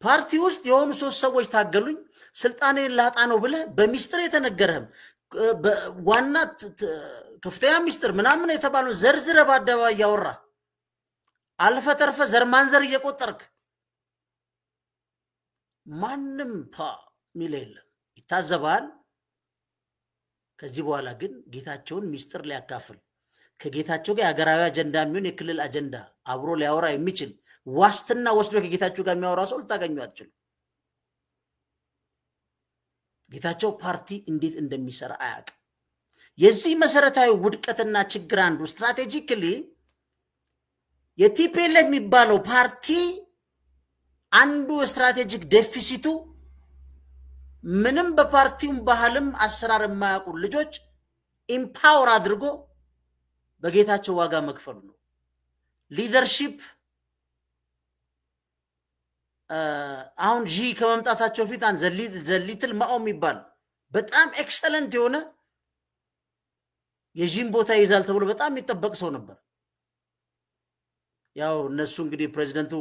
ፓርቲ ውስጥ የሆኑ ሶስት ሰዎች ታገሉኝ ስልጣኔ ላጣ ነው ብለ በሚስጥር የተነገረም ዋና ከፍተኛ ሚስጥር ምናምን የተባለው ዘርዝረ ባደባባይ ያወራ አልፈ ተርፈ ዘርማንዘር እየቆጠርክ ማንም ሚል የለም ይታዘባል ከዚህ በኋላ ግን ጌታቸውን ሚስጥር ሊያካፍል ከጌታቸው ጋር ያገራዊ አጀንዳ የሚሆን የክልል አጀንዳ አብሮ ሊያወራ የሚችል ዋስትና ወስዶ ከጌታቸው ጋር የሚያወራ ሰው ልታገኙ አትችሉ ጌታቸው ፓርቲ እንዴት እንደሚሰራ አያቅ የዚህ መሰረታዊ ውድቀትና ችግር አንዱ ስትራቴጂካሊ የቲፒኤልኤፍ የሚባለው ፓርቲ አንዱ ስትራቴጂክ ዴፊሲቱ ምንም በፓርቲው ባህልም አሰራር የማያውቁ ልጆች ኢምፓወር አድርጎ በጌታቸው ዋጋ መክፈሉ ነው ሊደርሺፕ አሁን ጂ ከመምጣታቸው ፊት አን ዘሊትል ማኦም ይባል በጣም ኤክሰለንት የሆነ የጂም ቦታ ይዛል ተብሎ በጣም የሚጠበቅ ሰው ነበር ያው እነሱ እንግዲህ ፕሬዝዳንቱ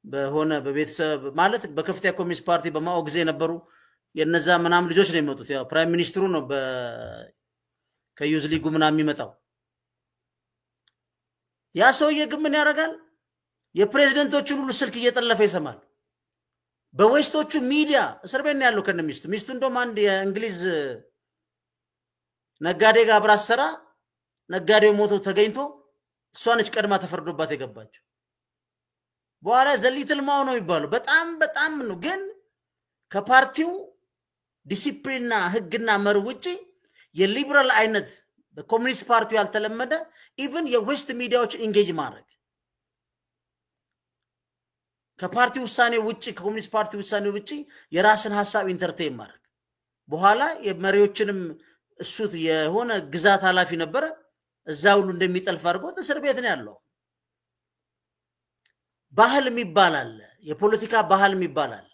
በሆነ በቤተሰብ ማለት በከፍተኛ ኮሚኒስት ፓርቲ በማኦ ጊዜ ነበሩ የነዛ ምናም ልጆች ነው የሚመጡት ያው ፕራይም ሚኒስትሩ ነው ከዩዝ ሊጉ ምናም የሚመጣው ያ ሰውዬ ግን ምን ያደርጋል የፕሬዝዳንቶቹን ሁሉ ስልክ እየጠለፈ ይሰማል በዌስቶቹ ሚዲያ እስር ቤት ነው ያለው ከነሚስቱ ሚስቱ እንደውም አንድ የእንግሊዝ ነጋዴ ጋር አብራሰራ ነጋዴው ሞቶ ተገኝቶ እሷነች ቀድማ ተፈርዶባት የገባችው በኋላ ዘሊትል ማው ነው የሚባለው በጣም ነው ግን ከፓርቲው ዲሲፕሊንና ህግና መርህ ውጪ የሊበራል አይነት በኮሚኒስት ፓርቲው ያልተለመደ ኢቭን የዌስት ሚዲያዎች ኢንጌጅ ማድረግ ከፓርቲው ውሳኔ ውጪ ከኮሚኒስት ፓርቲው ውሳኔ ውጪ የራስን ሐሳብ ኢንተርቴን ማድረግ በኋላ የመሪዎችንም እሱት የሆነ ግዛት ኃላፊ ነበር እዛው ሁሉ እንደሚጠልፍ አድርጎ እስር ቤት ነው ያለው ባህል የሚባላል የፖለቲካ ባህል የሚባላል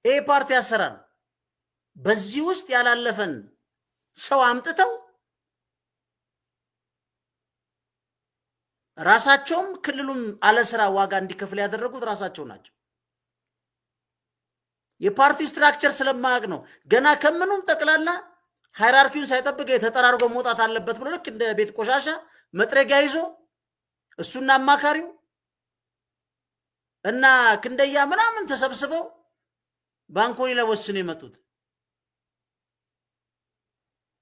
ኤ ፓርቲ ያሰራል በዚህ ውስጥ ያላለፈን ሰው አምጥተው ራሳቸውም ክልሉም አለስራ ዋጋ እንዲከፍል ያደረጉት ራሳቸው ናቸው የፓርቲ ስትራክቸር ስለማያቅ ነው ገና ከምኑም ጠቅላላ ሃይራርኪውን ሳይጠብቅ የተጠራርጎ መውጣት አለበት ብሎ ልክ እንደ ቤት ቆሻሻ መጥረጊያ ይዞ እሱና አማካሪው እና ክንደያ ምናምን ተሰብስበው ባንኮኒ ለወስኑ የመጡት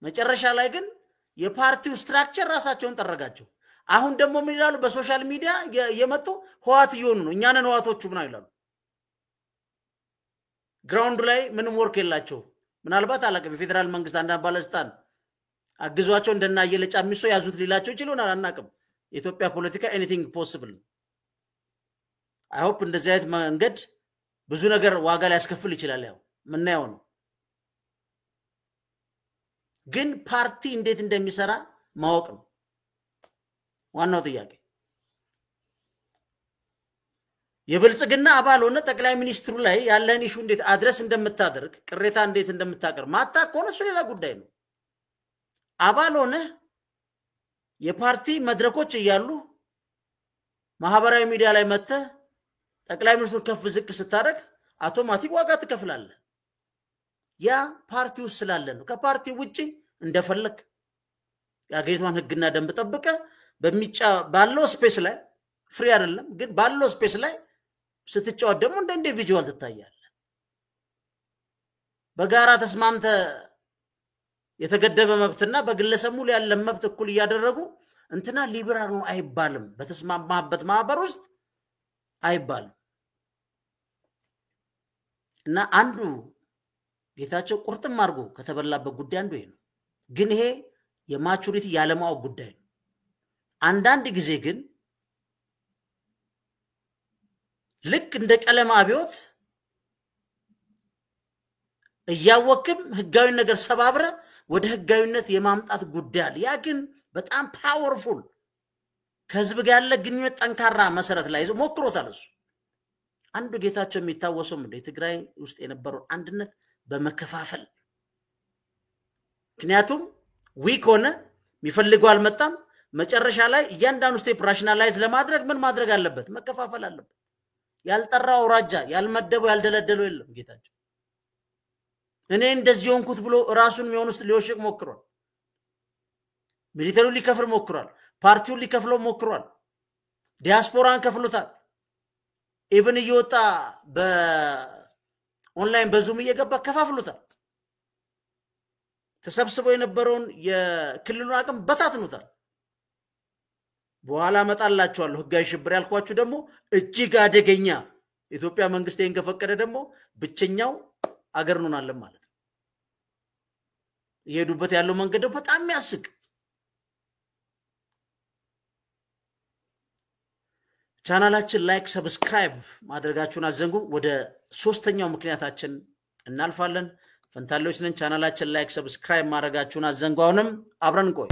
መጨረሻ ላይ ግን የፓርቲው ስትራክቸር ራሳቸውን ጠረጋቸው አሁን ደግሞ ምን ይላሉ በሶሻል ሚዲያ የመጡ ህዋት ይሆኑ ነው እኛን ህዋቶቹ ምን አይላሉ ግራውንድ ላይ ምንም ወርክ የላቸው ምናልባት አላቀ በፌደራል መንግስት አንዳንድ ባለስልጣን አግዟቸው እንደና የለጫሚሶ ያዙት ሊላቸው ይችላል አናቀም የኢትዮጵያ ፖለቲካ ኤኒቲንግ ፖሲብል አይ ሆፕ እንደዚህ አይነት መንገድ ብዙ ነገር ዋጋ ላይ ያስከፍል ይችላል ያው ምናየው ነው ግን ፓርቲ እንዴት እንደሚሰራ ማወቅ ነው ዋናው ጥያቄ የብልጽግና አባል ሆነ ጠቅላይ ሚኒስትሩ ላይ ያለን ኢሹ እንዴት አድረስ እንደምታደርግ ቅሬታ እንዴት እንደምታቀር ማታ ኮነሱ ሌላ ጉዳይ ነው አባል ሆነ የፓርቲ መድረኮች እያሉ ማህበራዊ ሚዲያ ላይ መጥተ ጠቅላይ ሚኒስትሩ ከፍ ዝቅ ስታረግ አውቶማቲክ ዋጋ ትከፍላለህ ያ ፓርቲው ስላለ ነው ከፓርቲው ውጪ እንደፈለክ ያገይቷን ህግና ደንብ ተጠብቀ በሚጫ ባለው ስፔስ ላይ ፍሪ አይደለም ግን ባለው ስፔስ ላይ ስትጫወት ደግሞ እንደ ኢንዲቪጁዋል ትታያለህ በጋራ ተስማምተ የተገደበ መብትና በግለሰብ ሙሉ ያለ መብት እኩል ያደረጉ እንትና ሊበራል ነው አይባልም በተስማማበት ማህበር ውስጥ አይባልም እና አንዱ ጌታቸው ቁርጥም አርጎ ከተበላበት ጉዳይ አንዱ ነው ግን ይሄ የማቹሪቲ ያለማው ጉዳይ ነው አንዳንድ ጊዜ ግን ልክ እንደ ቀለም አብዮት እያወቅም ህጋዊ ነገር ሰባብረ ወደ ህጋዊነት የማምጣት ጉዳይ ያ ግን በጣም ፓወርፉል ከህዝብ ጋር ያለ ግንኙነት ጠንካራ መሰረት ላይ ሞክሮታል እሱ አንዱ ጌታቸው የሚታወሰው እንደ ትግራይ ውስጥ የነበረው አንድነት በመከፋፈል ምክንያቱም ዊክ ሆነ የሚፈልገው አልመጣም መጨረሻ ላይ እያንዳንዱ ስቴፕ ራሽናላይዝ ለማድረግ ምን ማድረግ አለበት መከፋፈል አለበት ያልጠራው ራጃ ያልመደበው ያልደለደለው የለም ጌታቸው እኔ እንደዚህ ሆንኩት ብሎ ራሱን የሚሆንስ ሊወሽቅ ሞክሯል ሚሊተሪው ሊከፍል ሞክሯል ፓርቲው ሊከፍለው ሞክሯል ዲያስፖራን ከፍሉታል ኢቭን እየወጣ በኦንላይን በዙም እየገባ ከፋፍሉታል ተሰብስበው የነበረውን የክልሉን አቅም በታትኑታል በኋላ መጣላቸዋለሁ ህጋዊ ሽብር ያልኳችሁ ደግሞ እጅግ አደገኛ ኢትዮጵያ መንግስት ከፈቀደ ደግሞ ብቸኛው አገር ነውናለን ማለት ነው የሄዱበት ያለው መንገድ በጣም ያስቅ ቻናላችን ላይክ ሰብስክራይብ ማድረጋችሁን አዘንጉ ወደ ሶስተኛው ምክንያታችን እናልፋለን ፈንታሌዎች ነን ቻናላችን ላይክ ሰብስክራይብ ማድረጋችሁን አዘንጉ አሁንም አብረን ቆይ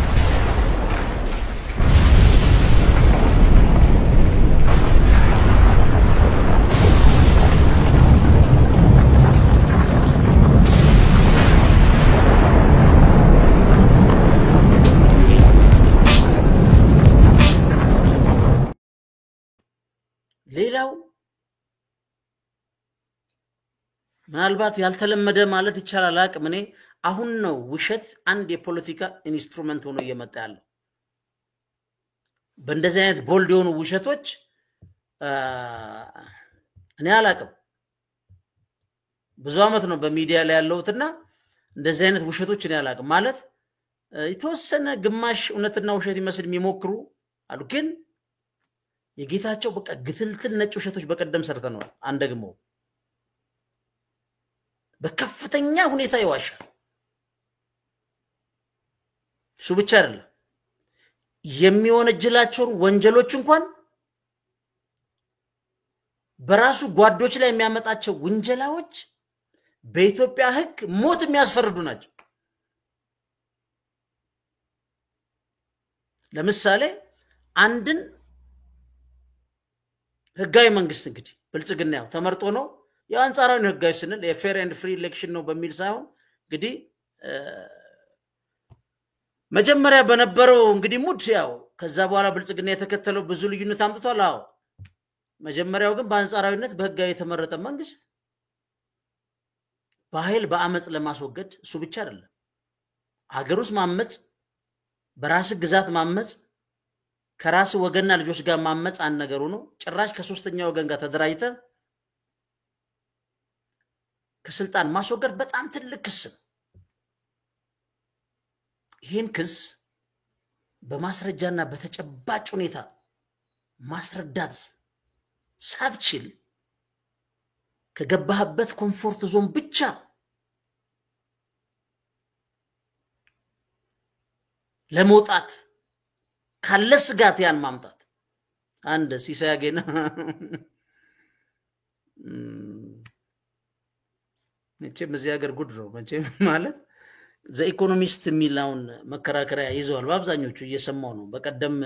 ሌላው ምናልባት ያልተለመደ ማለት ይቻላል አቅም እኔ አሁን ነው ውሸት አንድ የፖለቲካ ኢንስትሩመንት ሆኖ እየመጣ ያለው በእንደዚህ አይነት ቦልድ የሆኑ ውሸቶች እኔ አላቅም ብዙ አመት ነው በሚዲያ ላይ ያለውትና እንደዚህ አይነት ውሸቶች እኔ አላቅም ማለት የተወሰነ ግማሽ እውነትና ውሸት ይመስል የሚሞክሩ አሉ ግን የጌታቸው በቃ ግትልትል ነጭ ውሸቶች በቀደም ሰርተናል አንደግሞ በከፍተኛ ሁኔታ ይዋሻል እሱ ብቻ አይደለም የሚወነጀላቸው ወንጀሎች እንኳን በራሱ ጓዶች ላይ የሚያመጣቸው ወንጀላዎች በኢትዮጵያ ህግ ሞት የሚያስፈርዱ ናቸው ለምሳሌ አንድን ህጋዊ መንግስት እንግዲህ ብልጽግና ያው ተመርጦ ነው ያው አንጻራዊ ህጋዊ ስንል የፌር ኤንድ ፍሪ ኤሌክሽን ነው በሚል ሳይሆን እንግዲህ መጀመሪያ በነበረው እንግዲህ ሙድ ያው ከዛ በኋላ ብልጽግና የተከተለው ብዙ ልዩነት አምጥቷል አዎ መጀመሪያው ግን በአንጻራዊነት በህጋዊ የተመረጠ መንግስት በኃይል በአመጽ ለማስወገድ እሱ ብቻ አይደለም ሀገሩስ ማመጽ በራስ ግዛት ማመጽ ከራስ ወገንና ልጆች ጋር ማመጽ አንድ ነገር ነው ጭራሽ ከሶስተኛ ወገን ጋር ተደራይተ ከስልጣን ማስወገድ በጣም ትልቅ ክስ ነው ይሄን ክስ በማስረጃና በተጨባጭ ሁኔታ ማስረዳት ሳትችል ከገባህበት ኮምፎርት ዞን ብቻ ለመውጣት ካለ ስጋት ያን ማምጣት አንድ ሲሳያገና እቺ በዚህ ሀገር ጉድ ነው መቼም ማለት ዘ ኢኮኖሚስት ሚላውን መከራከሪያ ይዘዋል በአብዛኞቹ እየሰማው ነው በቀደም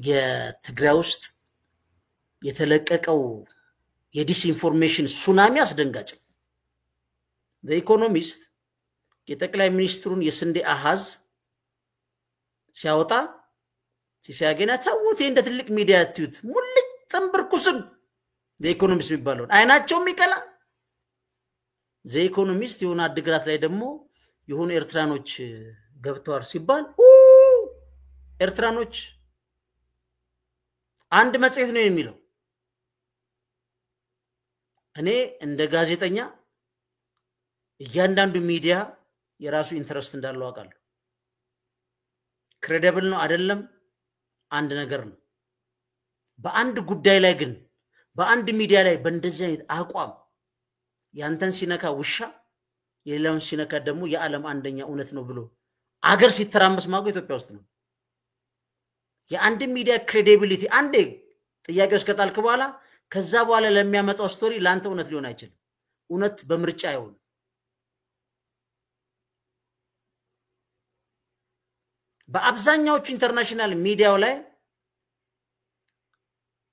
የትግራይ ውስጥ የተለቀቀው የዲስኢንፎርሜሽን ሱናሚ አስደንጋጭ ዘ ኢኮኖሚስት የጠቅላይ ሚኒስትሩን የስንዴ አሃዝ ሲያወጣ ሲያገና ታውት እንደ ትልቅ ሚዲያ አትዩት ሙልጭ ተንበርኩስም ዘኢኮኖሚስት የሚባለው አይናቸው የሚቀላ ዘኢኮኖሚስት የሆነ አድግራት ላይ ደግሞ የሆነ ኤርትራኖች ገብተዋል ሲባል ኤርትራኖች አንድ መጽሔት ነው የሚለው እኔ እንደ ጋዜጠኛ እያንዳንዱ ሚዲያ የራሱ ኢንተረስት እንዳለው አውቃለሁ ክሬዲብል ነው አይደለም አንድ ነገር ነው በአንድ ጉዳይ ላይ ግን በአንድ ሚዲያ ላይ በእንደዚህ አይነት አቋም ያንተን ሲነካ ውሻ የሌላውን ሲነካ ደግሞ የዓለም አንደኛ እውነት ነው ብሎ አገር ሲተራመስ ማጎ ኢትዮጵያ ውስጥ ነው የአንድ ሚዲያ ክሬዲቢሊቲ አንዴ ጥያቄዎች ከጣልክ በኋላ ከዛ በኋላ ለሚያመጣው ስቶሪ ላንተ እውነት ሊሆን አይችልም እውነት በምርጫ አይሆን በአብዛኛዎቹ ኢንተርናሽናል ሚዲያው ላይ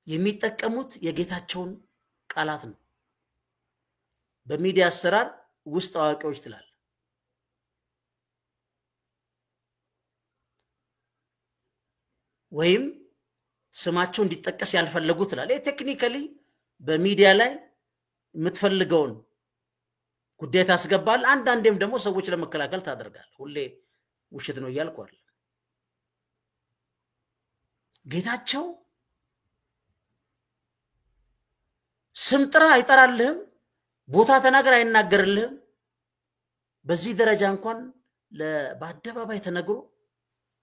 የሚጠቀሙት የጌታቸውን ቃላት ነው በሚዲያ አሰራር ውስጥ አዋቂዎች ትላል ወይም ስማቸው እንዲጠቀስ ያልፈለጉ ትላል ቴክኒካሊ በሚዲያ ላይ የምትፈልገውን ጉዳይ ታስገባል አንዳንዴም ደግሞ ሰዎች ለመከላከል ታደርጋል ሁሌ ውሸት ነው ያልኳል ጌታቸው ስምጥራ አይጠራልህም ቦታ ተናገር አይናገርልህም በዚህ ደረጃ እንኳን ለባደባባይ ተነግሮ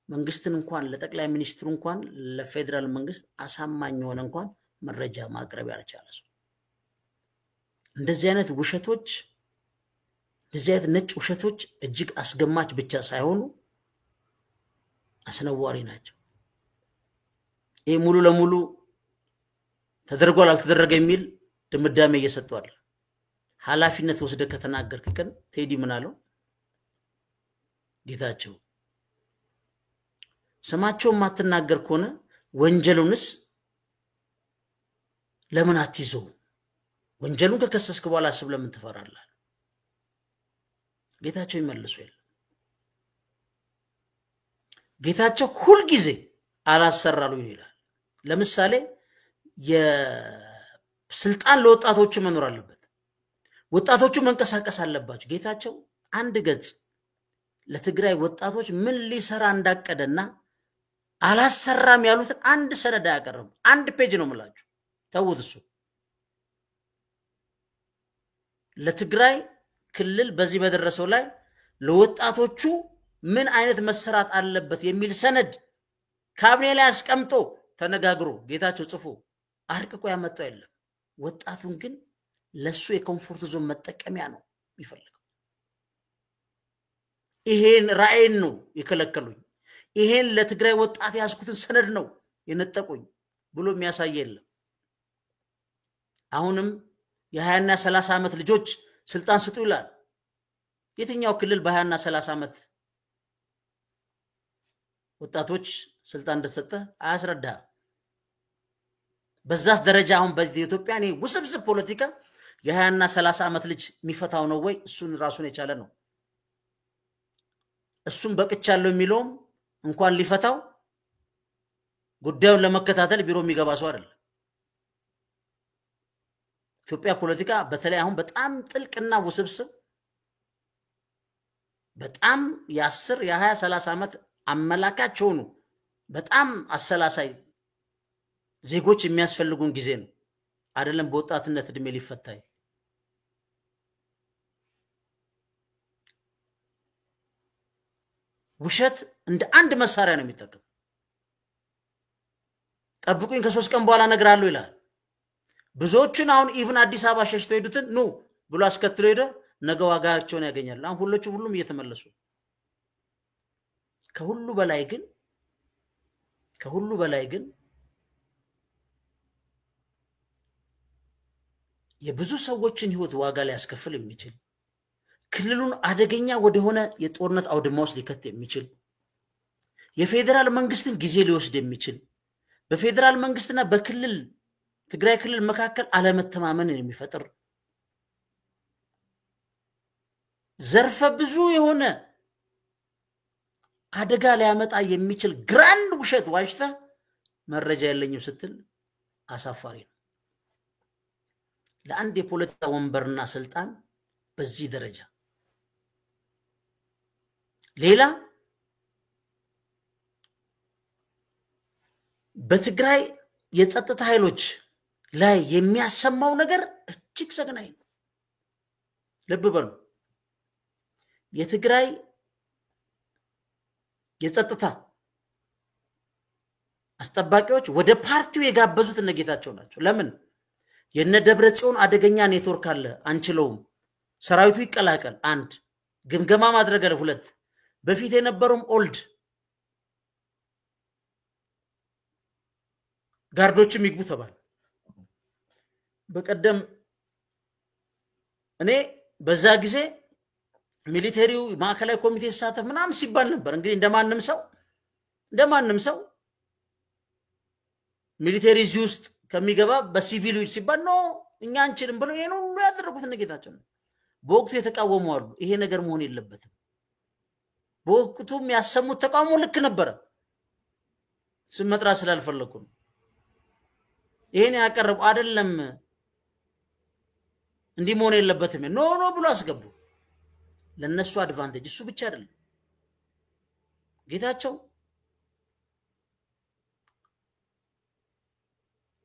መንግስትን እንኳን ለጠቅላይ ሚኒስትሩ እንኳን ለፌደራል መንግስት አሳማኝ ሆነ እንኳን መረጃ ማቅረብ ያልቻለ ሰው እንደዚህ አይነት ውሸቶች እንደዚህ አይነት ነጭ ውሸቶች እጅግ አስገማች ብቻ ሳይሆኑ አስነዋሪ ናቸው ይሄ ሙሉ ለሙሉ ተደርጓል አልተደረገ የሚል ድምዳሜ እየሰጠዋል ኃላፊነት ወስደ ከተናገርክ ቀን ቴዲ ምን አለው ጌታቸው ስማቸው ማትናገር ከሆነ ወንጀሉንስ ለምን አትይዞ ወንጀሉን ከከሰስክ በኋላ አስብ ለምን ትፈራለህ ጌታቸው ይመልሱ ይል ጌታቸው ሁሉ ጊዜ አላሰራሉ ይላል ለምሳሌ የስልጣን ለወጣቶች መኖር አለበት ወጣቶቹ መንቀሳቀስ አለባቸው ጌታቸው አንድ ገጽ ለትግራይ ወጣቶች ምን ሊሰራ እንዳቀደና አላሰራም ያሉት አንድ ሰነድ ያቀርብ አንድ ፔጅ ነው ማለት ታውትሱ ለትግራይ ክልል በዚህ በደረሰው ላይ ለወጣቶቹ ምን አይነት መሰራት አለበት የሚል ሰነድ ካቢኔ ላይ አስቀምጦ ተነጋግሮ ጌታቸው ጽፎ አርቅቆ ያመጣው የለም ወጣቱን ግን ለሱ የኮምፎርት ዞን መጠቀሚያ ነው ይፈልጋል ይሄን ራእይን ነው ይከለከሉኝ ይሄን ለትግራይ ወጣት ያስኩትን ሰነድ ነው የነጠቁኝ ብሎ የሚያሳይ የለም አሁንም የ20 እና 30 አመት ልጆች ስልጣን ስጡ ይላል የትኛው ክልል በ20 እና 30 አመት ወጣቶች ስልጣን እንደሰጠ አያስረዳ በዛስ ደረጃ አሁን በኢትዮጵያ ነው ውስብስብ ፖለቲካ የ20 እና 30 አመት ልጅ የሚፈታው ነው ወይ እሱን ራሱን የቻለ ነው እሱም በቅቻለው የሚለው እንኳን ሊፈታው ጉዳዩን ለመከታተል ቢሮ የሚገባ ሰው አይደለም ኢትዮጵያ ፖለቲካ በተለይ አሁን በጣም ጥልቅና ውስብስብ በጣም የ10 የ20 30 አመት አመላካች ሆኑ በጣም አሰላሳይ ዜጎች የሚያስፈልጉን ጊዜ ነው አይደለም በወጣትነት እድሜ ሊፈታይ ውሸት እንደ አንድ መሳሪያ ነው የሚጠቀም ጠብቁኝ ከ3 ቀን በኋላ ነግራለሁ ይላል ብዙዎቹን አሁን ኢቭን አዲስ አበባ ሸሽተው ሄዱትን ኑ ብሎ አስከትሎ ሄደ ነገ ዋጋቸውን ያገኛል አሁን ሁሉም እየተመለሱ ከሁሉ በላይ ግን የብዙ ሰዎችን ህይወት ዋጋ ላይ ያስከፍል የሚችል ክልሉን አደገኛ ወደሆነ የጦርነት አውድማውስ ሊከት የሚችል የፌደራል መንግስትን ጊዜ ሊወስድ የሚችል በፌደራል መንግስትና በክልል ትግራይ ክልል መካከል አለመተማመንን የሚፈጥር ዘርፈ ብዙ የሆነ አደጋ ሊያመጣ የሚችል ግራንድ ውሸት ዋሽታ መረጃ የለኝም ስትል አሳፋሪ ነው። ለአንድ የፖለቲካ ወንበርና ስልጣን በዚህ ደረጃ ሌላ በትግራይ የጸጥታ ኃይሎች ላይ የሚያሰማው ነገር እጅግ ዘግናኝ ነው። ልብ በሉ። የትግራይ የጸጥታ አስጠባቂዎች ወደ ፓርቲው የጋበዙት እነጌታቸው ናቸው። ለምን? የነ ደብረጽዮን አደገኛ ኔትወርክ አለ፣ አንችለውም፣ ሰራዊቱ ይቀላቀል፣ አንድ ግምገማ ማድረግ አለ፣ ሁለት በፊት የነበሩም ኦልድ ጋርዶችም ይግቡ ተባለ። በቀደም እኔ በዛ ጊዜ ሚሊተሪው ማዕከላዊ ኮሚቴ ተሳተፍ ምናምን ሲባል ነበር። እንግዲህ እንደማንም ሰው ሚሊተሪ እዚህ ውስጥ ከሚገባ በሲቪል ሲባል ነው እኛ አንችልም ብለው ይሄን ሁሉ ያደረጉት እነጌታቸው ነው። በወቅቱ የተቃወሙ አሉ። ይሄ ነገር መሆን የለበትም። በወቅቱም ያሰሙት ተቃውሞ ልክ ነበር። ስም መጥራት ስላልፈለኩ ነው። ይሄን ያቀርቡ አይደለም እንዲህ መሆን የለበትም ኖ ብሎ አስገቡ። ለነሱ አድቫንቴጅ እሱ ብቻ አይደለም። ጌታቸው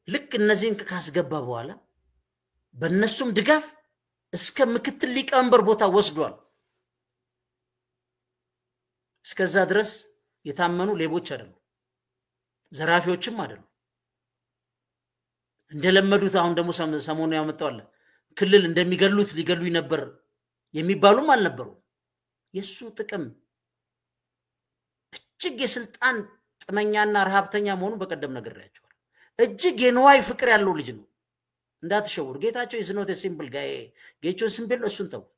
ልክ እነዚህን ካስገባ በኋላ በእነሱም ድጋፍ እስከ ምክትል ሊቀመንበር ቦታ ወስዷል። እስከዛ ድረስ የታመኑ ሌቦች አይደሉ፣ ዘራፊዎችም አይደሉ። እንደለመዱት አሁን ደግሞ ሰሞኑ ያመጣዋል ክልል እንደሚገሉት ሊገሉኝ ነበር የሚባሉም አልነበሩ። የሱ ጥቅም እጅግ የስልጣን ጥመኛና ረሃብተኛ መሆኑ በቀደም ነግሬያቸዋለሁ። እጅግ የንዋይ ፍቅር ያለው ልጅ ነው፣ እንዳትሸውር። ጌታቸው is not a simple guy። ጌቾ ሲምፕል እሱን ተውት።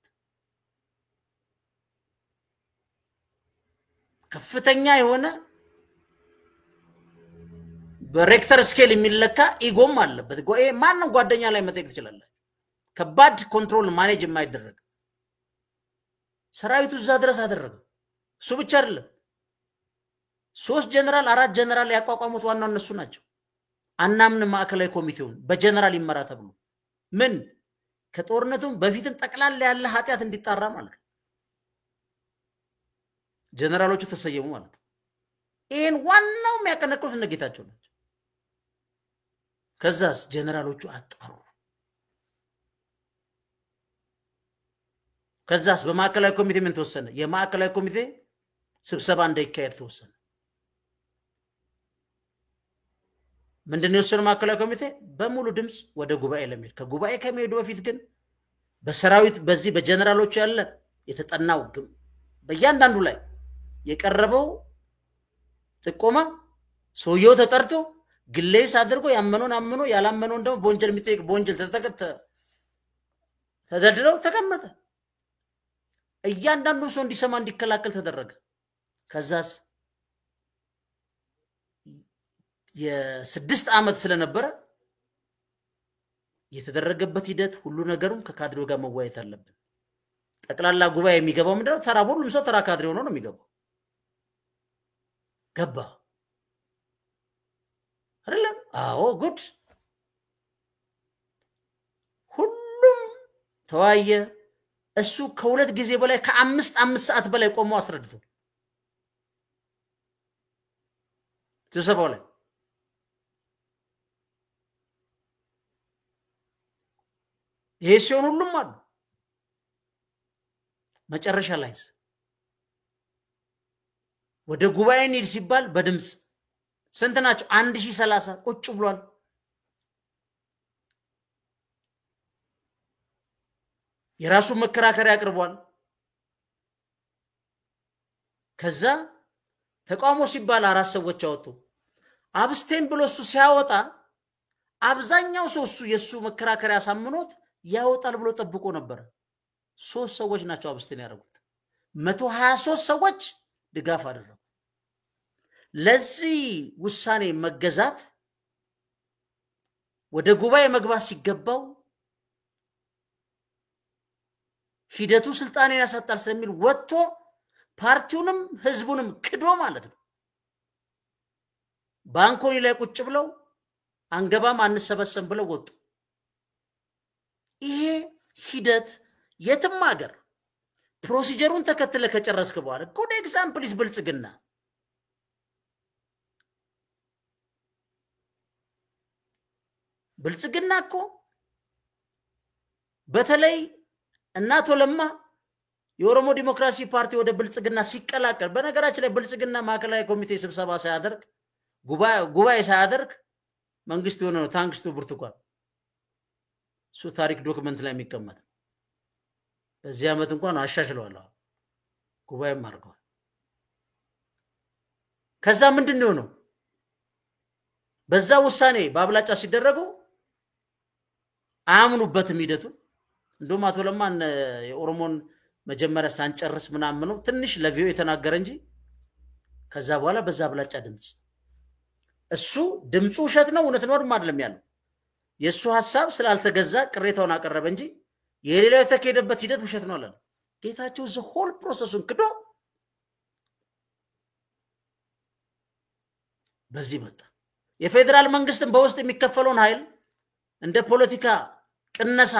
ከፍተኛ የሆነ በሬክተር ስኬል የሚለካ ኢጎም አለበት። ማንንም ጓደኛ ላይ መጠየቅ ትችላላችሁ። ከባድ ኮንትሮል ማኔጅ የማይደረግ ሰራዊቱ እዛ ድረስ አደረገ። እሱ ብቻ አይደለም፣ 3 ጀነራል 4 ጀነራል ያቋቋሙት ዋናው እነሱ ናቸው። አናምን ማዕከላዊ ኮሚቴውን በጀነራል ይመራ ተብሎ ምን ከጦርነቱም በፊትም ጠቅላላ ያለ ኃጢያት እንዲጣራ ማለት ነው። ጀነራሎቹ ተሰየሙ ማለት ነው። ይሄን ዋናው የሚያቀነቅኑት እነጌታቸው ናቸው። ከዛስ ጀነራሎቹ አጣሩ። ከዛስ በማዕከላዊ ኮሚቴ ምን ተወሰነ? የማዕከላዊ ኮሚቴ ስብሰባ እንዳይካሄድ ተወሰነ። ምንድነው የወሰነው ማዕከላዊ ኮሚቴ? በሙሉ ድምጽ ወደ ጉባኤ ለመሄድ። ከጉባኤ ከመሄዱ በፊት ግን በሰራዊት በዚህ በጀነራሎቹ ያለ የተጠናው በእያንዳንዱ ላይ የቀረበው ጥቆማ ሰውየው ተጠርቶ ግሌስ አድርጎ ያመነውን አምኖ ያላመነውን ደግሞ በወንጀል የሚጠይቅ በወንጀል ተደርድረው ተቀመጠ። እያንዳንዱ ሰው እንዲሰማ እንዲከላከል ተደረገ። ከዛስ የ6 ዓመት ስለነበረ የተደረገበት ሂደት ሁሉ ነገሩም ከካድሬው ጋር መዋየት አለብን። ጠቅላላ ጉባኤ የሚገባው ምንድነው? ተራ ሁሉም ሰው ተራ ካድሬ ሆኖ ነው የሚገባው። ገባ አይደለም? አዎ ጉድ። ሁሉም ተዋየ። እሱ ከ2 ጊዜ በላይ ከ5 ሰዓት በላይ ቆሞ አስረድቶ ስብሰባው ላይ ይሄ ሲሆን ሁሉም አሉ። መጨረሻ ላይ ወደ ጉባኤ እንሂድ ሲባል በድምጽ ስንት ናቸው? 1030 ቁጭ ብሏል። የራሱ መከራከሪያ አቅርቧል። ከዛ ተቃውሞ ሲባል 4 ሰዎች አወጡ። አብስቴን ብሎ እሱ ሲያወጣ አብዛኛው ሰው እሱ የሱ መከራከሪያ ሳምኖት ያወጣል ብሎ ጠብቆ ነበር። 3 ሰዎች ናቸው አብስቴን ያደረጉት። 123 ሰዎች ድጋፍ አደረጉ። ለዚህ ውሳኔ መገዛት ወደ ጉባኤ መግባት ሲገባው ሂደቱ ስልጣኔን ያሰጣል ስለሚል ወጥቶ ፓርቲውንም ህዝቡንም ክዶ ማለት ነው ባንኮኒ ላይ ቁጭ ብለው አንገባም አንሰበሰም ብለው ወጡ ይሄ ሂደት የትም ሀገር ፕሮሲጀሩን ተከትለ ከጨረስክ በኋላ ጉድ ኤግዛምፕል ኢዝ ብልጽግና እኮ በተለይ እናቶ ለማ የኦሮሞ ዲሞክራሲ ፓርቲ ወደ ብልጽግና ሲቀላቀል በነገራችን ላይ ብልጽግና ማዕከላዊ ኮሚቴ ስብሰባ ሳያደርግ ጉባኤ ሳያደርግ መንግስት ሆነ ነው ታንክስ ቱ ብርቱካን ሱ ታሪክ ዶክመንት ላይ የሚቀመጥ በዚህ አመት እንኳን አሻሽለዋል ጉባኤ ማርገው ከዛ ምንድነው ነው በዛ ውሳኔ ባብላጫ ሲደረጉ አምኑበትም ሂደቱ እንደውም አቶ ለማን የኦሮሞን መጀመሪያ ሳንጨርስ ምናምን ነው ትንሽ ለቪኦ የተናገረ እንጂ ከዛ በኋላ በዛ አብላጫ ድምጽ እሱ ድምጹ ውሸት ነው እውነት ነው አይደለም ያለው የሱ ሐሳብ ስላልተገዛ ቅሬታውን አቀረበ እንጂ የሌላው ተከደበት ሂደት ውሸት ነው አለ ጌታቸው ዘ ሆል ፕሮሰሱን ክዶ በዚህ መጣ የፌደራል መንግስትን በውስጥ የሚከፈለውን ኃይል እንደ ፖለቲካ ቅነሳ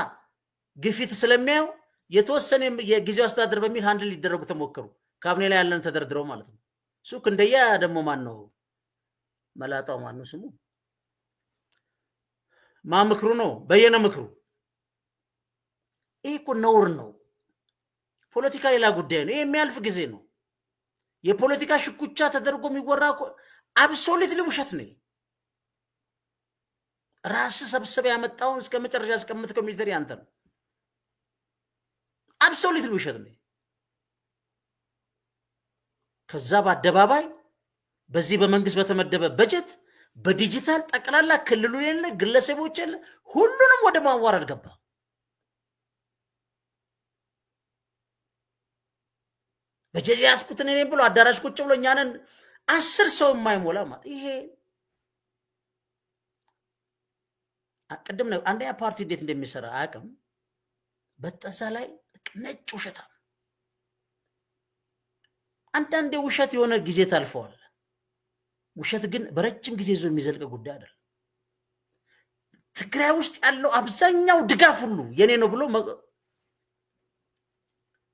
ግፊት ስለሚያዩ የተወሰነ የጊዜው አስተዳደር በሚል ሃንድል ሊደረጉ ተሞከሩ ካቢኔ ላይ ያለን ተደርድረው ማለት ነው ሱቅ እንደያ ደሞ ማን ነው መላጣው ማን ነው ስሙ ማምክሩ ነው በየነ ምክሩ ይሄ እኮ ነውር ነው ፖለቲካ ሌላ ጉዳይ ነው ይሄ የሚያልፍ ጊዜ ነው የፖለቲካ ሽኩቻ ተደርጎ የሚወራ አብሶሉትሊ ውሸት ነው ራስ ሰብስበ ያመጣውን እስከ መጨረሻ እስከምትከው ሚሊተሪ አንተ ነው አብሶሉትሊ ውሸት ነው ከዛ በአደባባይ በዚህ በመንግስት በተመደበ በጀት በዲጂታል ጠቅላላ ክልሉ የለ ግለሰቦች የለ ሁሉንም ወደ ማዋረድ ገባ በጀት ያስኩትን እኔ ብሎ አዳራሽ ቁጭ ብሎ እኛንን 10 ሰው የማይሞላ ማለት ይሄ አቀደም ነው አንደኛ ፓርቲ እንዴት እንደሚሰራ አያውቅም በተዛ ላይ ነጭ ውሸታ አንዳንዴ ውሸት የሆነ ጊዜ ታልፈዋል ውሸት ግን በረጅም ጊዜ ይዞ የሚዘልቅ ጉዳይ አይደለም ትግራይ ውስጥ ያለው አብዛኛው ድጋፍ ሁሉ የኔ ነው ብሎ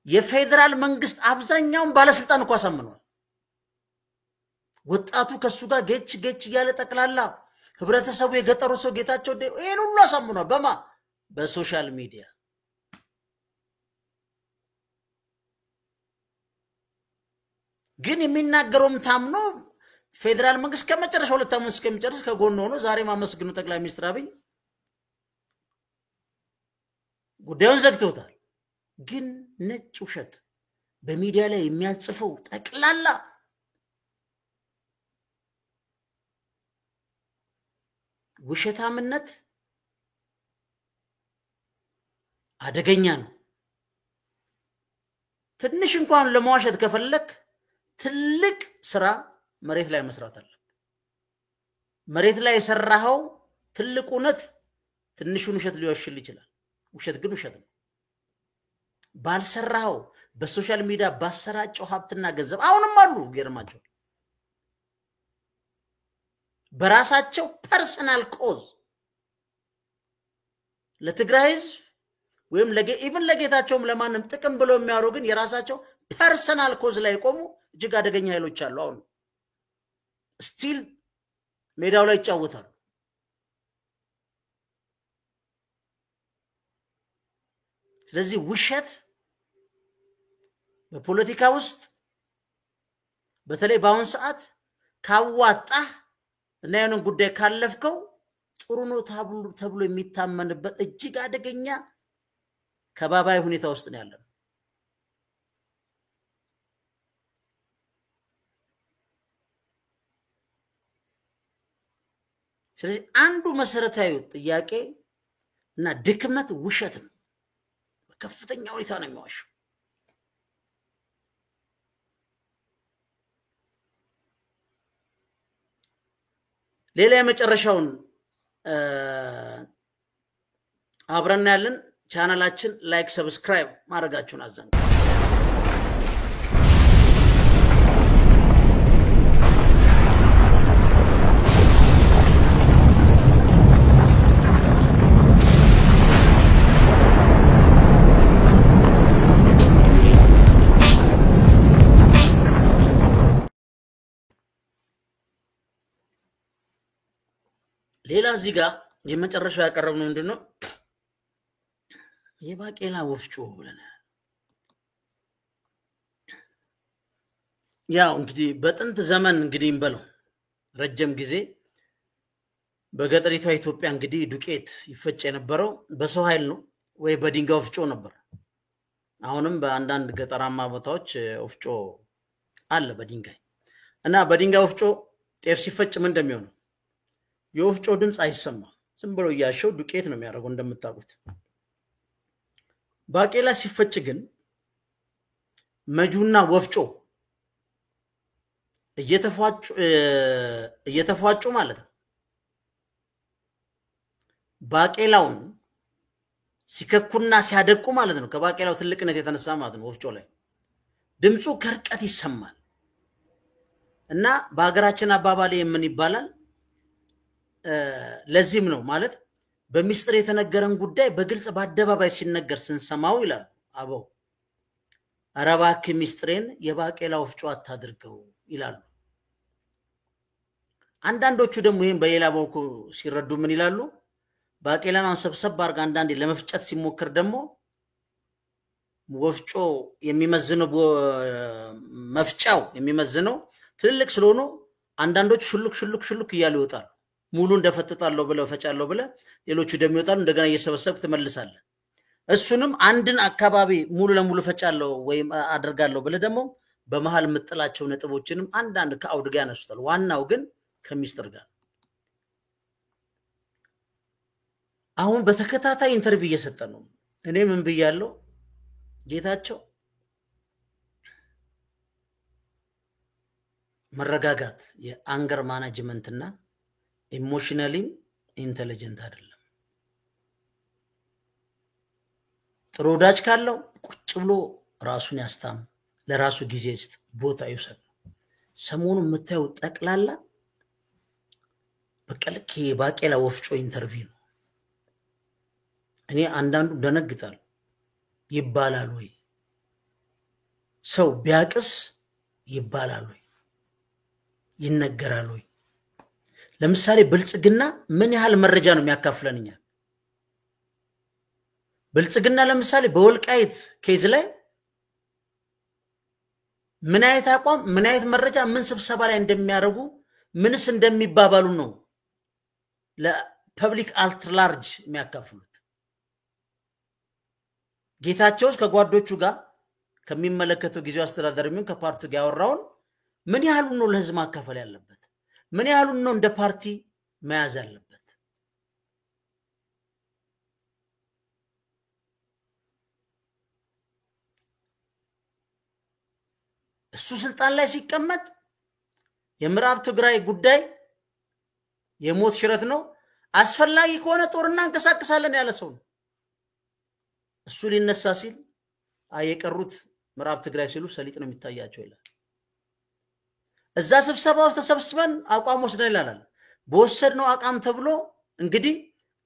የፌደራል መንግስት አብዛኛውን ባለስልጣን እንኳን አሳምኗል ወጣቱ ከሱ ጋር ጌች ያለ ጠቅላላ ህብረተሰቡ የገጠሩ ሰው ጌታቸው ይሄን ሁሉ አሳምኗል በማ በሶሻል ሚዲያ ግን የሚናገረውም ታምኖ ፌደራል መንግስት ከመጨረሻው ለታሙን እስከሚጨርስ ከጎን ሆኖ ዛሬ ማመስግኑ ጠቅላይ ሚኒስትር አብይ ጉዳዩን ዘግተውታል ግን ነጭ ውሸት በሚዲያ ላይ የሚያጽፈው ጠቅላላ ውሸታምነት አደገኛ ነው ትንሽ እንኳን ለማዋሸት ከፈለክ ትልቅ ስራ መሬት ላይ መስራት አለ መሬት ላይ የሰራው ትልቁ ነት ትንሹን ውሸት ሊዋሽል ይችላል ውሸት ግን ውሸት ነው ባልሰራው በሶሻል ሚዲያ ባሰራጨው ሀብትና ገንዘብ አሁንም አሉ ገርማቸው በራሳቸው ፐርሰናል ኮዝ ለትግራይዝ ወይም ኢቭን ለጌታቸውም ለማንም ጥቅም ብሎ የሚያሩ ግን የራሳቸው ፐርሰናል ኮዝ ላይ ቆሙ እጅግ አደገኛ ኃይሎች አሉ አሁን ስቲል ሜዳው ላይ ይጫወታሉ ስለዚህ ውሸት በፖለቲካ ውስጥ በተለይ ባሁን ሰዓት ካዋጣ እና የሆነ ጉዳይ ካለፍከው ጥሩ ነው ተብሎ የሚታመንበት እጅግ አደገኛ ከባባይ ሁኔታ ውስጥ ነው ያለው ስለዚህ አንዱ መሰረታዊ ጥያቄ እና ድክመት ውሸት ነው በከፍተኛ ሁኔታ ነው የሚዋሸው ሌላ የመጨረሻውን አብረን ያለን ቻናላችን ላይክ ሰብስክራይብ ማድረጋችሁን አዘንጉ ሌላ እዚህ ጋር የመጨረሻው ያቀረብነው ምንድነው የባቄላ ወፍጮ ብለናል። ያው እንግዲህ በጥንት ዘመን እንግዲህ እንበለው ረጅም ጊዜ በገጠሪቷ ኢትዮጵያ እንግዲህ ዱቄት ይፈጭ የነበረው በሰው ኃይል ነው ወይ በድንጋይ ወፍጮ ነበር። አሁንም በአንዳንድ ገጠራማ ቦታዎች ወፍጮ አለ በድንጋይ እና በድንጋይ ወፍጮ ጤፍ ሲፈጭ ምን እንደሚሆነው የወፍጮ ድምጽ አይሰማም። ዝም ብሎ ያሸው ዱቄት ነው የሚያደርገው እንደምታውቁት። ባቄላ ሲፈጭ ግን መጁና ወፍጮ እየተፏጩ ማለት ነው። ባቄላውን ሲከኩና ሲያደቁ ማለት ነው። ከባቄላው ትልቅነት የተነሳ ማለት ነው ወፍጮ ላይ ድምጹ ከርቀት ይሰማል። እና በአገራችን አባባሌ ምን ይባላል? ለዚህም ነው ማለት በሚስጥር የተነገረን ጉዳይ በግልጽ በአደባባይ ሲነገር ስንሰማው ይላል አበው። ኧረ እባክህ ሚስጥሬን የባቄላ ወፍጮ አታድርገው ይላሉ። አንዳንዶቹ ደግሞ ይሄን በሌላ በኩል ሲረዱ ምን ይላሉ? ባቄላን ሰብሰብ አድርጋ አንዳንዴ ለመፍጨት ሲሞክር ደግሞ ወፍጮ የሚመዝነው መፍጫው የሚመዝነው ትልልቅ ስለሆነ አንዳንዶቹ ሽሉክ እያሉ ይወጣሉ። ሙሉ እንደፈተታለው ብለው ፈጫለው ብለ ሌሎቹ ደግሞ ይወጣሉ። እንደገና እየሰበሰብክ ትመልሳለህ። እሱንም አንድን አካባቢ ሙሉ ለሙሉ ፈጫለው ወይም አደርጋለሁ ብለ ደግሞ በመሃል ምጥላቸው ነጥቦችንም አንዳንድ ከአውድ ጋር ያነሱታል። ዋናው ግን ከሚስጥር ጋር አሁን በተከታታይ ኢንተርቪው እየሰጠ ነው። እኔ ምን ብያለሁ? ጌታቸው መረጋጋት የአንገር ማኔጅመንት እና ኢሞሽናሊ ኢንተለጀንት አይደለም። ጥሩ ወዳጅ ካለው ቁጭ ብሎ ራሱን ያስታም፣ ለራሱ ጊዜ ቦታ ይውሰድ። ሰሞኑ የምታየው ጠቅላላ በቀልክ የባቄላ ወፍጮ ኢንተርቪው ነው። እኔ አንዳንዱ ደነግጣል። ይባላል ወይ ሰው ቢያቅስ ይባላል ወይ ይነገራል ወይ? ለምሳሌ ብልጽግና ምን ያህል መረጃ ነው የሚያካፍለንኛ? ብልጽግና ለምሳሌ በወልቃይት ኬዝ ላይ ምን አይነት አቋም፣ ምን አይነት መረጃ፣ ምን ስብሰባ ላይ እንደሚያደርጉ ምንስ እንደሚባባሉ ነው ለፐብሊክ አልትላርጅ የሚያካፍሉት። ጌታቸውስ ከጓዶቹ ጋር ከሚመለከተው ጊዜው አስተዳደር ምን ከፓርቲው ጋር ያወራውን ምን ያህሉ ነው ለህዝብ ማካፈል ያለበት? ምን ያህሉ ነው እንደ ፓርቲ መያዝ ያለበት? እሱ ስልጣን ላይ ሲቀመጥ የምዕራብ ትግራይ ጉዳይ የሞት ሽረት ነው፣ አስፈላጊ ከሆነ ጦርና እንከሳከሳለን ያለ ሰው ነው። እሱ ሊነሳ ሲል አየቀሩት ምዕራብ ትግራይ ሲሉ ሰሊጥ ነው የሚታያቸው ይላል። እዛ ስብሰባው ተሰብስበን አቋም ወስደን ይላል። በወሰድነው አቋም ተብሎ እንግዲህ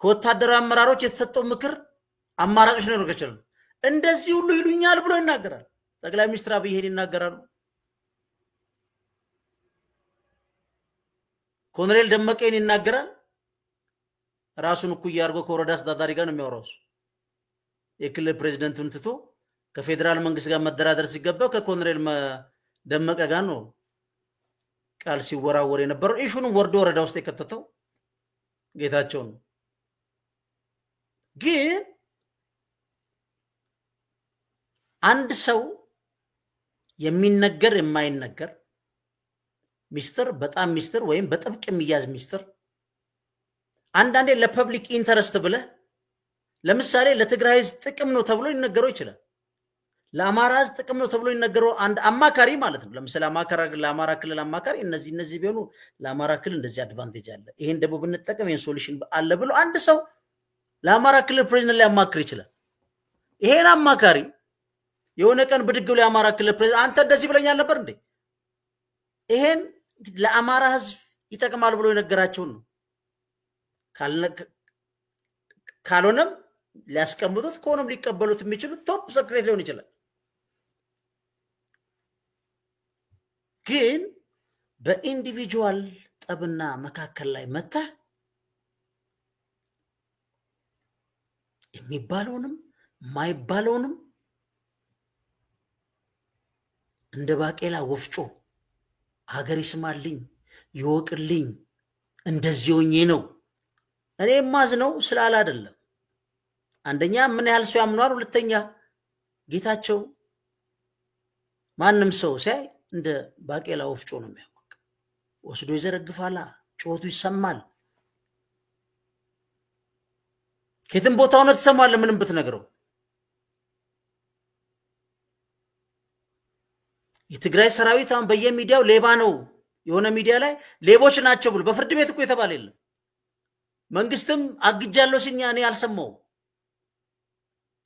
ከወታደራዊ አመራሮች የተሰጠው ምክር አማራጮች ነው ይርከቻል። እንደዚህ ሁሉ ይሉኛል ብሎ ይናገራል። ጠቅላይ ሚኒስትር አብይ ይሄን ይናገራሉ። ኮሎኔል ደመቀን ይናገራል። ራሱን እኩይ አድርጎ ከወረዳ አስተዳዳሪ ጋር ነው የሚያወራው። የክልል ፕሬዝዳንቱን ትቶ ከፌደራል መንግስት ጋር መደራደር ሲገባው ከኮሎኔል ደመቀ ጋር ነው ቃል ሲወራወር የነበረው። ኢሹንም ወርዶ ወረዳ ውስጥ የከተተው ጌታቸው ነው። ግን አንድ ሰው የሚነገር የማይነገር ሚስጥር፣ በጣም ሚስጥር ወይም በጥብቅ የሚያዝ ሚስጥር አንዳንዴ ለፐብሊክ ኢንተረስት ብለ ለምሳሌ ለትግራይ ጥቅም ነው ተብሎ ይነገረው ይችላል። ለአማራ ጥቅም ነው ተብሎ ይነገረው አንድ አማካሪ ማለት ነው። ለምሳሌ ለአማራ ክልል አማካሪ እነዚህ ቢሆኑ ለአማራ ክልል እንደዚህ አድቫንቴጅ አለ፣ ይሄን ደግሞ ብንጠቀም ይሄን ሶሉሽን አለ ብሎ አንድ ሰው ለአማራ ክልል ፕሬዝዳንት ላይ አማክር ይችላል። ይሄን አማካሪ የሆነ ቀን ብድግ ብሎ የአማራ ክልል ፕሬዝዳንት አንተ እንደዚህ ብለኛል ነበር እንዴ? ይሄን ለአማራ ህዝብ ይጠቅማል ብሎ የነገራቸው ነው። ካልሆነም ሊያስቀምጡት ከሆነም ሊቀበሉት የሚችሉ ቶፕ ሰክሬት ሊሆን ይችላል። ግን በኢንዲቪጁዋል ጠብና መካከል ላይ መጣ የሚባለውንም ማይባለውንም እንደ ባቄላ ወፍጮ ሀገር ይስማልኝ ይወቅልኝ እንደዚህ ሆኜ ነው እኔ ማዝነው ስላል አይደለም አንደኛ ምን ያህል ሰው ያምኗል ሁለተኛ ጌታቸው ማንም ሰው ሳይ እንደ ባቄላ ወፍጮ ነው የሚያወቅ ወስዶ ይዘረግፋላ ጮቱ ይሰማል ከየትም ቦታው ነው ተሰማል ምንም ብትነግረው የትግራይ ሰራዊት አሁን በየሚዲያው ሌባ ነው የሆነ ሚዲያ ላይ ሌቦች ናቸው ብሎ በፍርድ ቤት እኮ የተባለ የለም መንግስትም አግጃለሁ ሲኛ እኔ አልሰማው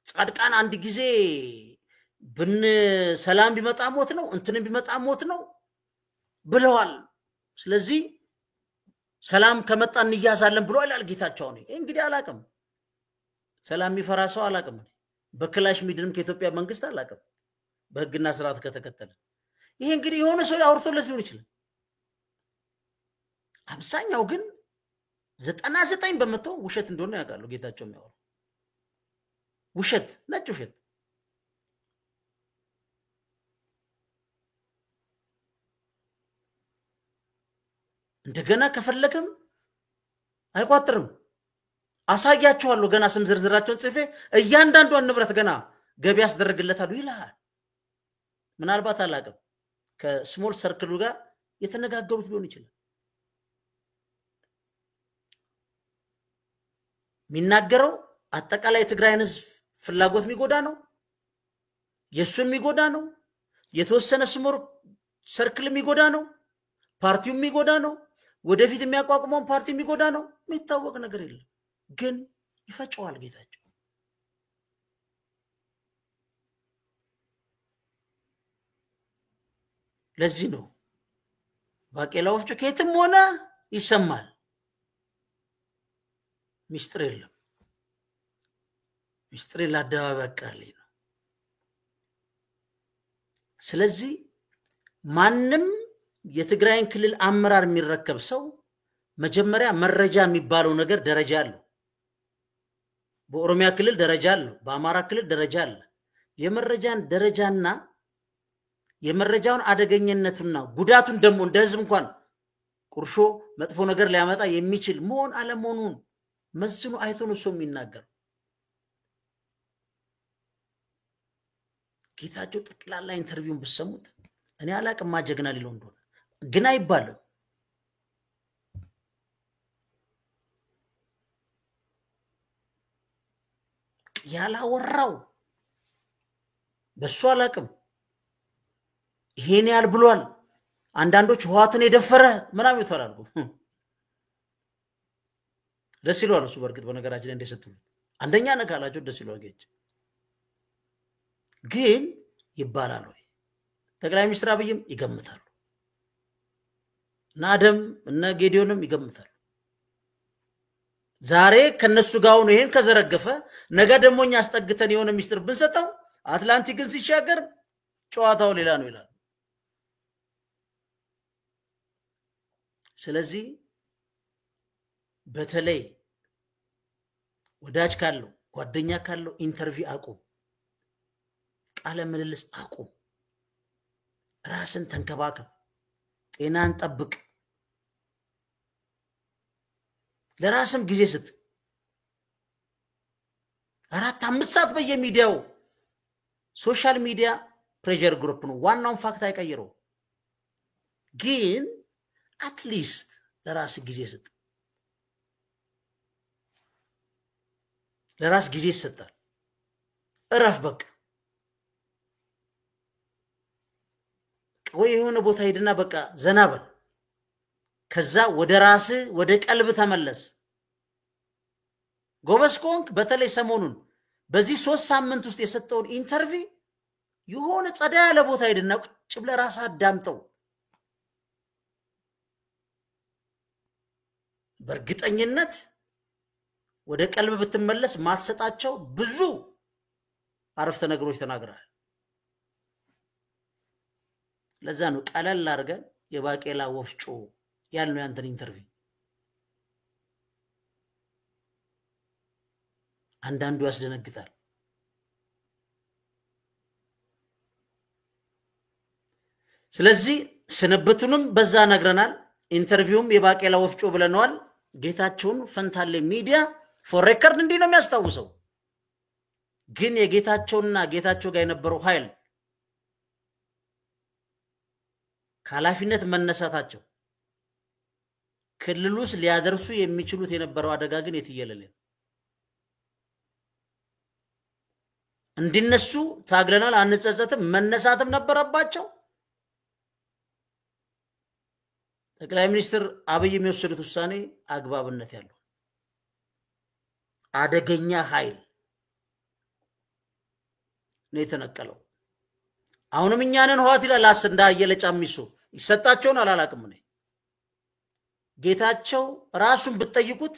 ጻድቃን አንድ ጊዜ ብን ሰላም ቢመጣ ሞት ነው እንትንም ቢመጣ ሞት ነው ብለዋል ስለዚህ ሰላም ከመጣ እንያዛለን ብሎ ይላል ጌታቸው ነው እንግዲህ አላቀም ሰላም ይፈራ ሰው አላቀም በክላሽ ሚድንም ከኢትዮጵያ መንግስት አላቀም በህግና ስርዓት ከተከተለ ይሄ እንግዲህ የሆነ ሰው ያወርቶለት ሊሆን ይችላል አብዛኛው ግን 99 በመቶ ውሸት እንደሆነ ያውቃሉ ጌታቸው የሚያወሩ ውሸት ነጭ ውሸት እንደገና ከፈለከም አይቋጥርም አሳያቸዋለሁ ገና ስም ዝርዝራቸውን ጽፌ እያንዳንዱን ንብረት ገና ገቢ ያስደርግለታሉ ይላል ምናልባት አላቀም ከስሞል ሰርክሉ ጋር የተነጋገሩት ሊሆን ይችላል ሚናገረው አጠቃላይ ትግራይን ህዝብ ፍላጎት የሚጎዳ ነው የሱም የሚጎዳ ነው የተወሰነ ስሞር ሰርክል የሚጎዳ ነው ፓርቲው የሚጎዳ ነው ወደፊት የሚያቋቁመው ፓርቲ የሚጎዳ ነው የሚታወቅ ነገር የለም ግን ይፈጨዋል ጌታቸው ለዚህ ነው ባቄላ ወፍጮ ከየትም ሆነ ይሰማል ሚስጥር የለም ሚስጥር ለአደባባይ አቃልይ ነው ስለዚህ ማንም የትግራይን ክልል አመራር የሚረከብ ሰው መጀመሪያ መረጃ የሚባለው ነገር ደረጃ አለው በኦሮሚያ ክልል ደረጃ አለው በአማራ ክልል ደረጃ አለ የመረጃን ደረጃና የመረጃውን አደገኝነቱና ጉዳቱን ደሞ እንደ ህዝብ እንኳን ቁርሾ መጥፎ ነገር ሊያመጣ የሚችል መሆን አለመሆኑን መስኑ አይቶ ነው ሰው የሚናገር ጌታቸው ጠቅላላ ኢንተርቪውን ብሰሙት እኔ አላቅም ማጀግና ሊለው እንደሆነ ግን አይባልም ያላወራው በሱ አላቅም ይሄን ያል ብሏል አንዳንዶች ህዋትን የደፈረ ምናም ይተራሉ ደስ ይላል እሱ በርግጥ በነገራችን ላይ እንደሰጡት አንደኛ ነካላቸው ደስ ይላል ጌች ግን ይባላል ወይ ጠቅላይ ሚኒስትር አብይም ይገምታሉ ናደም እና ጌዲዮንም ይገምታሉ ዛሬ ከነሱ ጋር ነው ይሄን ከዘረገፈ ነገ ደሞኛ አስጠግተን የሆነ ሚኒስትር ብንሰጠው አትላንቲክን ሲሻገር ጨዋታው ሌላ ነው ይላል ስለዚህ በተለይ ወዳጅ ካለው ጓደኛ ካለው ኢንተርቪው አቁም ቃለ ምልልስ አቁም ራስን ተንከባከብ ጤናን ጠብቅ ለራስም ጊዜ ስጥ 4-5 ሰዓት በየሚዲያው ሶሻል ሚዲያ ፕሬሸር ግሩፕ ነው ዋናውን ፋክት አይቀይረው ግን አትሊስት ለራስ ጊዜ ስጥ ለራስ ጊዜ ይሰጣል እረፍ በቃ ወይ የሆነ ቦታ ሄድና በቃ ዘናበል ከዛ ወደ ራስ ወደ ቀልብ ተመለስ ጎበስኮንክ በተለይ ሰሞኑን በዚህ 3 ሳምንት ውስጥ የሰጠውን ኢንተርቪው የሆነ ጸዳ ያለ ቦታ ሄድና ቁጭ ብለ ራስ አዳምጠው በርግጠኝነት ወደ ቀልብ ብትመለስ ማትሰጣቸው ብዙ አረፍተ ነገሮች ተናግራል ለዛ ነው ቀለል አርገን የባቄላ ወፍጮ ያልነው ያንተን ኢንተርቪው አንዳንዱ ያስደነግጣል። ስለዚህ ስንብቱንም በዛ ነግረናል። ኢንተርቪውም የባቄላ ወፍጮ ብለናል። ጌታቸውን ፈንታሌ ሚዲያ ፎር ሬከርድ እንዲህ ነው የሚያስታውሰው። ግን የጌታቸውና ጌታቸው ጋር የነበረው ኃይል ከኃላፊነት መነሳታቸው ክልሉስ ሊያደርሱ የሚችሉት የነበረው አደጋ ግን የትየለለ እንዲነሱ ታግለናል፣ አንጸጸትም፣ መነሳትም ነበረባቸው። ጠቅላይ ሚኒስትር አብይ የሚወሰዱት ውሳኔ አግባብነት ያለው አደገኛ ኃይል ነው የተነቀለው። አሁንም እኛንን ህዋት ይላል አስንዳ የለጫሚሱ ይሰጣቸውን አላላቅም ነው። ጌታቸው ራሱን ብትጠይቁት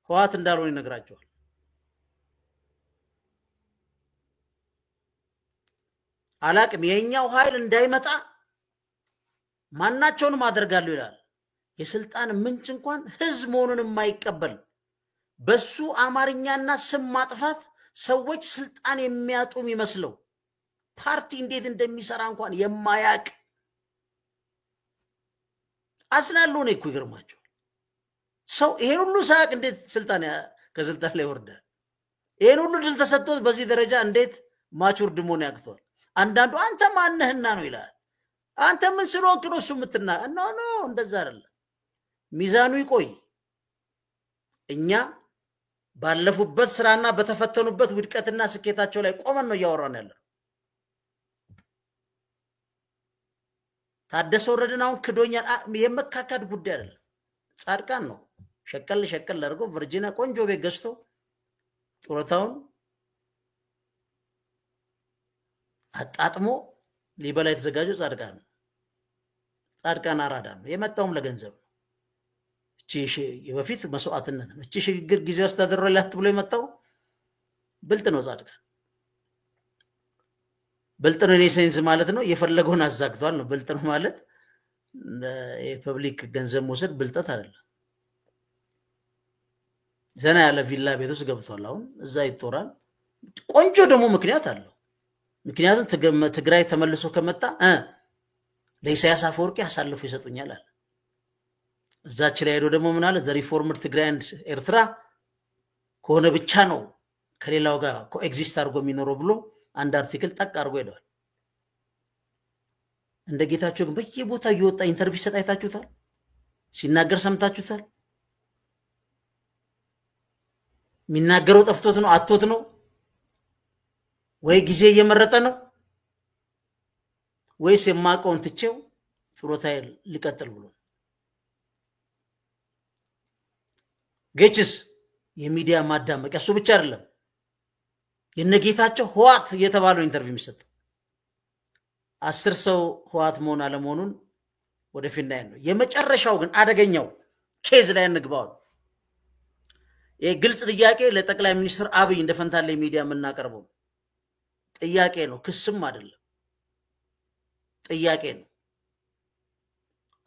ህዋት እንዳልሆነ ይነግራቸዋል። አላቅም የኛው ኃይል እንዳይመጣ ማናቸውንም አደርጋለሁ ይላል። የስልጣን ምንጭ እንኳን ህዝብ መሆኑን የማይቀበል በሱ አማርኛና ስም ማጥፋት ሰዎች ስልጣን የሚያጡ የሚመስለው ፓርቲ እንዴት እንደሚሰራ እንኳን የማያቅ አስናለሁ ነው እኮ ይገርማቸው። ሰው ይሄን ሁሉ ሳያቅ እንዴት ከስልጣን ላይ ወርዳል? ይሄን ሁሉ ድል ተሰጥቶት በዚህ ደረጃ እንዴት ማቹር ድሞን ያቅቷል? አንዳንዱ አንተ ማነህና ነው ይላል። አንተ ምን ስለሆንክ ነው እሱ ምትና ኖ እንደዛ አይደለም። ሚዛኑ ይቆይ። እኛ ባለፉበት ስራና በተፈተኑበት ውድቀትና ስኬታቸው ላይ ቆመን ነው ያወራን ያለው። ታደሰ ወረደን አሁን ክዶኛል የመካካድ ጉዳይ አይደለም። ጻድቃን ነው ሸቀል አድርጎ ቨርጂኒያ ቆንጆ ቤት ገዝቶ ጡረታውን አጣጥሞ ሊበላ የተዘጋጀው ጻድቃን ነው። ጻድቃን አራዳ ነው። የመጣውም ለገንዘብ ነው። እቺ የበፊት መስዋዕትነት ነው። እቺ ሽግግር ጊዜው አስተዳደረላት ብሎ የመጣው ብልጥ ነው። ጻድቃን ብልጥ ነው። ኔሴንስ ማለት ነው የፈለገውን አዛግቷል ነው። ብልጥ ነው ማለት የፐብሊክ ገንዘብ መውሰድ ብልጠት አይደለም። ዘና ያለ ቪላ ቤት ውስጥ ገብቷል። አሁን እዛ ይጦራል። ቆንጆ ደግሞ ምክንያት አለው። ምክንያቱም ትግራይ ተመልሶ ከመጣ ለኢሳያስ አፈወርቂ አሳልፎ ይሰጡኛል አለ። እዛች ላይ ሄዶ ደግሞ ምን አለ? ዘ ሪፎርምድ ትግራይ ኤንድ ኤርትራ ከሆነ ብቻ ነው ከሌላው ጋር ኮኤግዚስት አድርጎ የሚኖረው ብሎ አንድ አርቲክል ጠቅ አድርጎ ሄደዋል። እንደ ጌታቸው ግን በየቦታው እየወጣ ኢንተርቪው ሰጣ አይታችሁታል? ሲናገር ሰምታችሁታል? የሚናገረው ጠፍቶት ነው? አጥቶት ነው ወይ ጊዜ እየመረጠ ነው? ወይስ የማቀውን ትቼው ጡረታዬ ሊቀጥል ብሎ? ጌችስ የሚዲያ ማዳመቂያ እሱ ብቻ አይደለም። የነጌታቸው ህዋት የተባለው ኢንተርቪው የሚሰጥ 10 ሰው ህዋት መሆን አለመሆኑን ወደፊት ነው። የመጨረሻው ግን አደገኛው ኬዝ ላይ እንግባው። የግልጽ ጥያቄ ለጠቅላይ ሚኒስትር አብይ እንደ ፈንታሌ ሚዲያ የምናቀርበው ጥያቄ ነው፣ ክስም አይደለም። ጥያቄ ነው።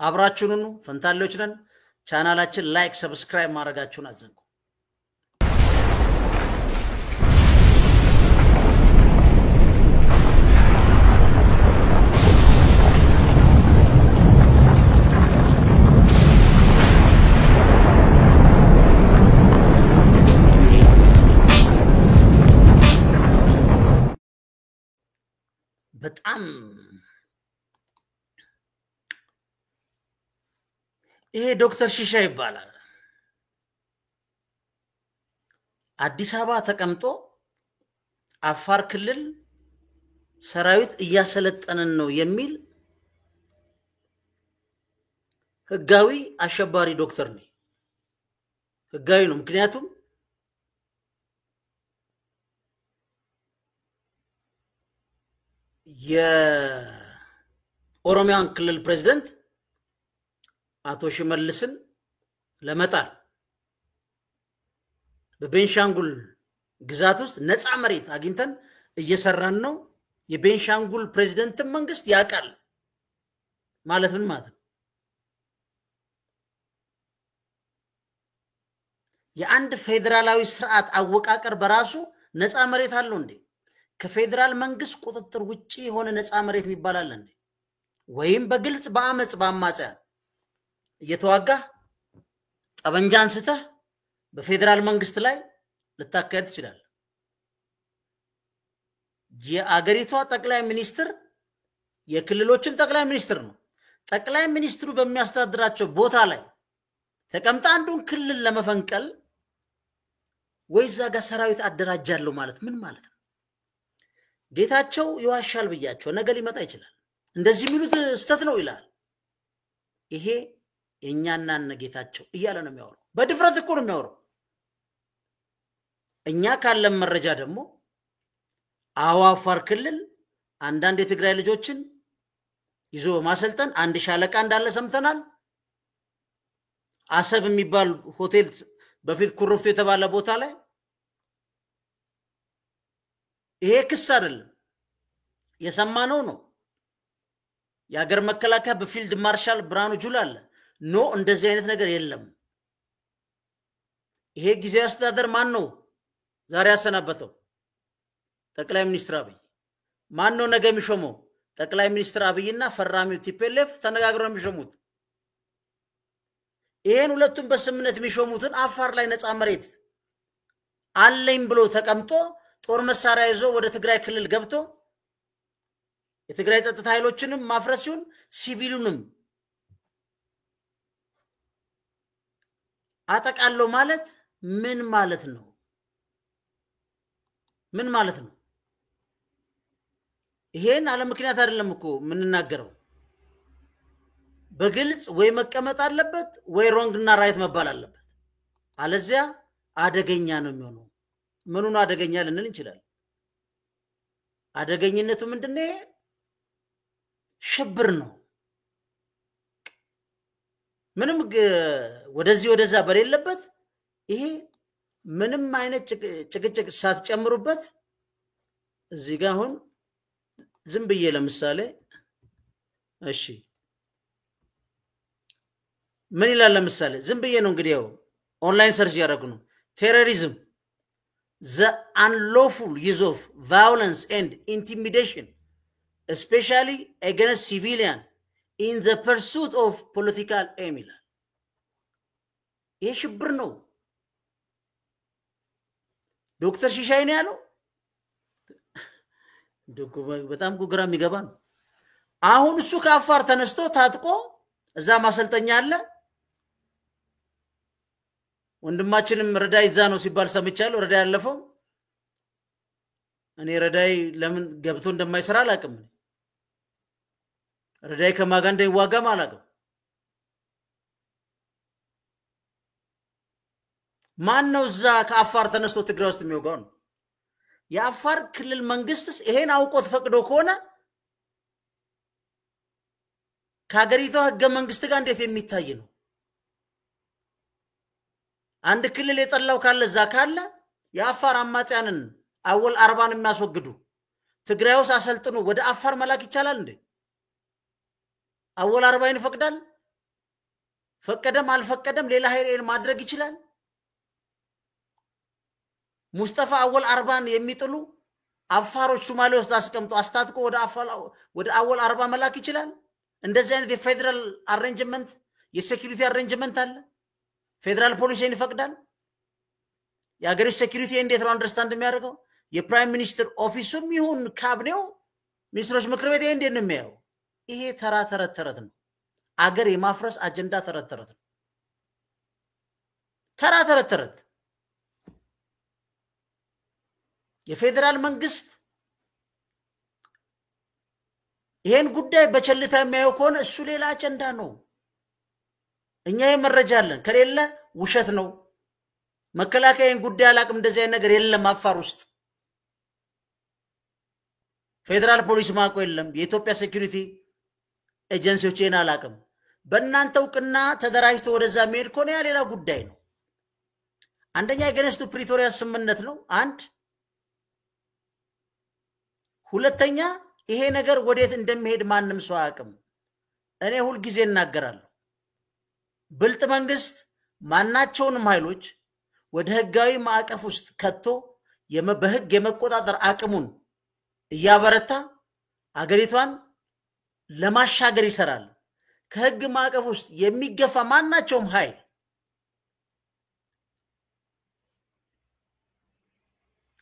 አብራችሁን ፈንታሌዎች ነን። ቻናላችን ላይክ ሰብስክራይብ ማድረጋችሁን አዘንጉ። በጣም ይሄ ዶክተር ሺሻ ይባላል። አዲስ አበባ ተቀምጦ አፋር ክልል ሰራዊት እያሰለጠነን ነው የሚል ህጋዊ አሸባሪ ዶክተር ነው። ህጋዊ ነው። ምክንያቱም የኦሮሚያን ክልል ፕሬዝዳንት አቶ ሽመልስን ለመጣል በቤንሻንጉል ግዛት ውስጥ ነፃ መሬት አግኝተን እየሰራን ነው። የቤንሻንጉል ፕሬዝዳንት መንግስት ያቃል ማለት ምን ማለት ነው? የአንድ ፌደራላዊ ስርዓት አወቃቀር በራሱ ነፃ መሬት አለው እንዴ? ከፌደራል መንግስት ቁጥጥር ውጪ የሆነ ነፃ መሬት ይባላል እንዴ? ወይም በግልጽ በአመጽ በአማጽያን እየተዋጋ ጠበንጃ አንስተህ በፌደራል መንግስት ላይ ልታካሄድ ትችላለህ። የአገሪቷ ጠቅላይ ሚኒስትር የክልሎችም ጠቅላይ ሚኒስትር ነው። ጠቅላይ ሚኒስትሩ በሚያስተዳድራቸው ቦታ ላይ ተቀምጣ አንዱን ክልል ለመፈንቀል ወይዛ ጋር ሰራዊት አደራጃለሁ ማለት ምን ማለት ነው? ጌታቸው ይዋሻል ብያቸው ነገ ሊመጣ ይችላል። እንደዚህ የሚሉት ስተት ነው ይላል። ይሄ የኛና ጌታቸው እያለ ነው የሚያወራው። በድፍረት እኮ ነው የሚያወራው። እኛ ካለም መረጃ ደግሞ አዋፋር ክልል አንዳንድ የትግራይ ልጆችን ይዞ ማሰልጠን አንድ ሻለቃ እንዳለ ሰምተናል። አሰብ የሚባል ሆቴል በፊት ኩርፍቱ የተባለ ቦታ ላይ ይሄ ክስ አይደለም የሰማነው ነው። የሀገር መከላከያ በፊልድ ማርሻል ብርሃኑ ጁላ አለ ኖ እንደዚህ አይነት ነገር የለም። ይሄ ጊዜያዊ አስተዳደር ማን ነው ዛሬ ያሰናበተው? ጠቅላይ ሚኒስትር አብይ። ማን ነው ነገ የሚሾመው? ጠቅላይ ሚኒስትር አብይና ፈራሚው ቲፒኤልኤፍ ተነጋግረው የሚሾሙት። ይሄን ሁለቱም በስምነት የሚሾሙትን አፋር ላይ ነፃ መሬት አለኝ ብሎ ተቀምጦ ጦር መሳሪያ ይዞ ወደ ትግራይ ክልል ገብቶ የትግራይ ጸጥታ ኃይሎችንም ማፍረስ ሲሆን ሲቪሉንም አጠቃለው ማለት ምን ማለት ነው? ምን ማለት ነው? ይሄን አለ ምክንያት አይደለም እኮ ምንናገረው። በግልጽ ወይ መቀመጥ አለበት ወይ ሮንግ እና ራይት መባል አለበት። አለዚያ አደገኛ ነው የሚሆነው። ምኑን አደገኛ ልንል እንችላለን? አደገኝነቱ ምንድነው? ሽብር ነው። ምንም ወደዚህ ወደዛ በሌለበት ይሄ ምንም አይነት ጭቅጭቅ ሳትጨምሩበት እዚህ ጋር አሁን ዝም ብዬ ለምሳሌ እሺ ምን ይላል ለምሳሌ ዝም ብዬ ነው እንግዲህ ያው ኦንላይን ሰርች ያደረጉ ነው። ቴሮሪዝም the unlawful use of violence and intimidation especially against civilian in the pursuit of political aim ይላል። ይሄ ሽብር ነው። ዶክተር ሺሻይ ነው ያለው። በጣም ጉግራ የሚገባ ነው። አሁን እሱ ከአፋር ተነስቶ ታጥቆ እዛ ማሰልጠኛ አለ። ወንድማችንም ረዳይ እዛ ነው ሲባል ሰምቻለሁ። ረዳይ ያለፈው እኔ ረዳይ ለምን ገብቶ እንደማይሰራ አላውቅም። ረዳይ ከማጋ እንደይዋጋም አላውቅም። ማን ነው እዛ ከአፋር ተነስቶ ትግራይ ውስጥ የሚወጋው ነው? የአፋር ክልል መንግስትስ ይሄን አውቆት ፈቅዶ ከሆነ ከሀገሪቷ ህገ መንግስት ጋር እንዴት የሚታይ ነው? አንድ ክልል የጠላው ካለ እዛ ካለ የአፋር አማጽያንን አወል 40 የሚያስወግዱ ትግራይ ውስጥ አሰልጥኖ ወደ አፋር መላክ ይቻላል እንዴ? አወል 40 ይፈቅዳል? ፈቀደም አልፈቀደም ሌላ ኃይል ማድረግ ይችላል? ሙስጠፋ አወል 40 የሚጥሉ አፋሮች ሶማሌ ውስጥ አስቀምጦ አስታጥቆ ወደ አወል 40 መላክ ይችላል? እንደዚህ አይነት የፌደራል አሬንጅመንት የሴኩሪቲ አሬንጅመንት አለ። ፌደራል ፖሊስን ይፈቅዳል። የሀገሪቱ ሴኩሪቲ እንዴት ነው አንደርስታንድ የሚያደርገው? የፕራይም ሚኒስትር ኦፊሱም ይሁን ካቢኔው ሚኒስትሮች ምክር ቤት እንዴት ነው የሚያየው? ይሄ ተረት ነው። አገር የማፍረስ አጀንዳ ተረት ነው። ተረት የፌደራል መንግስት ይሄን ጉዳይ በቸልታ የሚያየው ከሆነ እሱ ሌላ አጀንዳ ነው። እኛ የመረጃለን ከሌለ ውሸት ነው። መከላከያን ጉዳይ አላቅም እንደዚህ አይነት ነገር የለም። አፋር ውስጥ ፌደራል ፖሊስ ማቆ የለም። የኢትዮጵያ ሴኩሪቲ ኤጀንሲዎችን አላቅም። በእናንተ እውቅና ተደራጅቶ ወደዛ መሄድ ከሆነ ያ ሌላ ጉዳይ ነው። አንደኛ የገነስቱ ፕሪቶሪያ ስምምነት ነው። አንድ ሁለተኛ ይሄ ነገር ወዴት እንደሚሄድ ማንም ሰው አያውቅም። እኔ ሁሉ ጊዜ እናገራለሁ። ብልጥ መንግስት ማናቸውንም ኃይሎች ወደ ህጋዊ ማዕቀፍ ውስጥ ከቶ በህግ የመቆጣጠር አቅሙን እያበረታ አገሪቷን ለማሻገር ይሰራል። ከህግ ማዕቀፍ ውስጥ የሚገፋ ማናቸውም ኃይል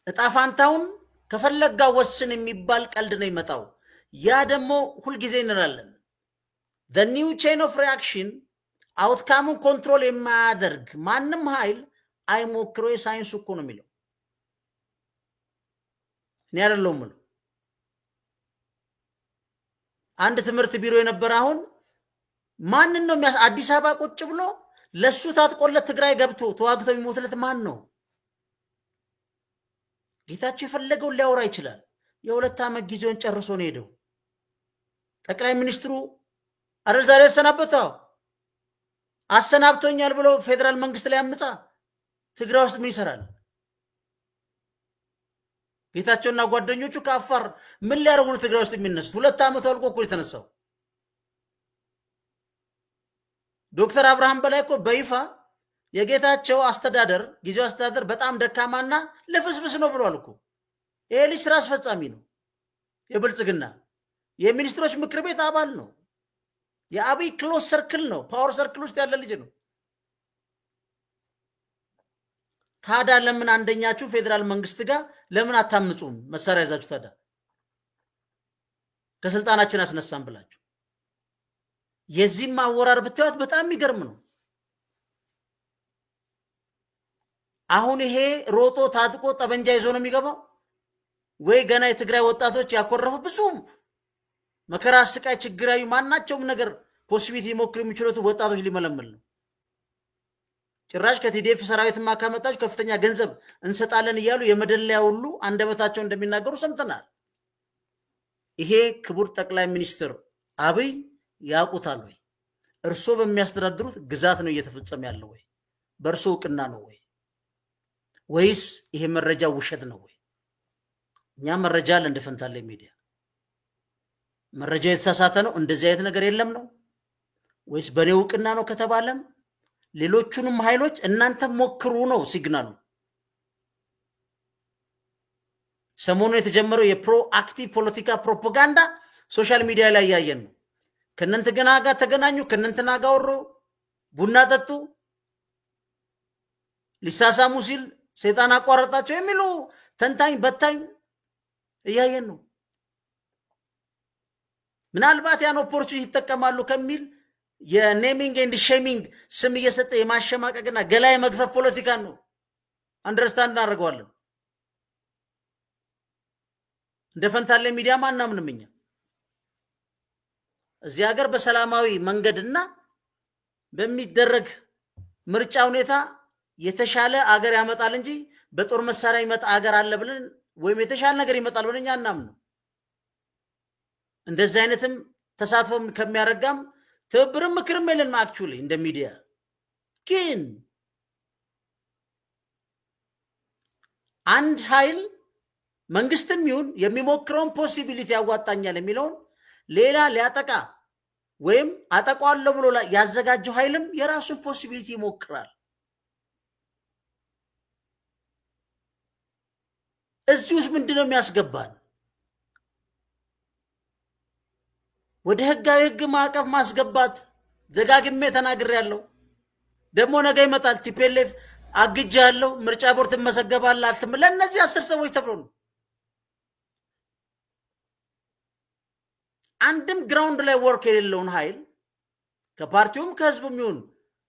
እጣፋንታውን ከፈለጋ ወስን የሚባል ቀልድ ነው ይመጣው። ያ ደግሞ ሁሉ ጊዜ እንላለን the new chain of reaction outcome control የማያደርግ ማንም ኃይል አይሞክሮ የሳይንስ እኮ ነው የሚለው እኔ አይደለሁም። አንድ ትምህርት ቢሮ የነበረ አሁን ማን ነው አዲስ አበባ ቁጭ ብሎ ለሱ ታጥቆለት ትግራይ ገብቶ ተዋግቶ የሚሞትለት ማን ነው? ጌታቸው የፈለገው ሊያወራ ይችላል። የሁለት ዓመት ጊዜውን ጨርሶ ነው ሄደው። ጠቅላይ ሚኒስትሩ አረል ዛሬ አሰናብቶኛል ብሎ ፌደራል መንግስት ላይ አምጻ ትግራይ ውስጥ ምን ይሰራል? ጌታቸውና ጓደኞቹ ከአፋር ምን ሊያረጉ ነው ትግራይ ውስጥ የሚነሱት? ሁለት ዓመት አልቆ እኮ የተነሳው ዶክተር አብርሃም በላይ እኮ በይፋ የጌታቸው አስተዳደር ጊዜው አስተዳደር በጣም ደካማና ለፍስፍስ ነው ብሏል እኮ። ይሄ ልጅ ስራ አስፈጻሚ ነው፣ የብልጽግና የሚኒስትሮች ምክር ቤት አባል ነው፣ የአብይ ክሎዝ ሰርክል ነው፣ ፓወር ሰርክል ውስጥ ያለ ልጅ ነው። ታዲያ ለምን አንደኛችሁ ፌደራል መንግስት ጋር ለምን አታምጹም? መሳሪያ ይዛችሁ ታዲያ ከስልጣናችን አስነሳን ብላችሁ የዚህም አወራር ብታዩት በጣም የሚገርም ነው። አሁን ይሄ ሮጦ ታጥቆ ጠበንጃ ይዞ ነው የሚገባው ወይ ገና የትግራይ ወጣቶች ያኮረፉ ብዙ መከራ ስቃይ ችግራዩ ማናቸውም ነገር ፖሲቢሊቲ ሞክር የሚችሉት ወጣቶች ሊመለመል ነው። ጭራሽ ከቲዲኤፍ ሰራዊት ማካመጣች ከፍተኛ ገንዘብ እንሰጣለን ይያሉ የመደለያ ሁሉ አንደበታቸው እንደሚናገሩ ሰምተናል። ይሄ ክቡር ጠቅላይ ሚኒስትር አብይ ያቁታል ወይ? እርሶ በሚያስተዳድሩት ግዛት ነው እየተፈጸመ ያለው ወይ? በእርሶ እውቅና ነው ወይ? ወይስ ይሄ መረጃ ውሸት ነው ወይ? እኛ መረጃ አለ እንደ ፈንታሌ ሚዲያ መረጃ የተሳሳተ ነው እንደዚህ አይነት ነገር የለም ነው ወይስ በኔ እውቅና ነው ከተባለም ሌሎቹንም ኃይሎች እናንተ ሞክሩ ነው ሲግናሉ። ሰሞኑን የተጀመረው የፕሮ አክቲቭ ፖለቲካ ፕሮፓጋንዳ ሶሻል ሚዲያ ላይ ያያየን ነው። ከነንተና ጋር ተገናኙ፣ ከነንተና ጋር ወሮ ቡና ጠጡ፣ ሊሳሳሙ ሲል ሰይጣን አቋረጣቸው የሚሉ ተንታኝ በታኝ እያየን ነው። ምናልባት ያን ኦፖርቹኒቲ ይተከማሉ ከሚል የኔሚንግ ኤንድ ሼሚንግ ስም እየሰጠ የማሸማቀቅና ገላይ መግፈፍ ፖለቲካ ነው። አንደርስታንድ እናደርገዋለን። እንደ ፈንታሌ ሚዲያ ማናምንም እኛ እዚህ ሀገር በሰላማዊ መንገድና በሚደረግ ምርጫ ሁኔታ የተሻለ አገር ያመጣል እንጂ በጦር መሳሪያ ይመጣ አገር አለ ብለን ወይም የተሻለ ነገር ይመጣል ብለን እኛ እናምነው። እንደዚህ አይነትም ተሳትፎም ከሚያረጋም ትብብርም ምክርም የለንም። አክቹሊ እንደ ሚዲያ ግን አንድ ኃይል መንግስትም ይሁን የሚሞክረውን ፖሲቢሊቲ ያዋጣኛል የሚለውን ሌላ ሊያጠቃ ወይም አጠቋለሁ ብሎ ያዘጋጀው ኃይልም የራሱን ፖሲቢሊቲ ይሞክራል። እዚሁስ ምንድነው የሚያስገባን? ወደ ህጋዊ ህግ ማዕቀፍ ማስገባት ደጋግሜ ተናግሬያለሁ። ደግሞ ነገ ይመጣል ቲፒኤልኤፍ አግጃለሁ ምርጫ ቦርድ መሰገባል አትም ለነዚህ 10 ሰዎች ተብሎ ነው። አንድም ግራውንድ ላይ ወርክ የሌለውን ኃይል ከፓርቲውም ከህዝቡም ይሁን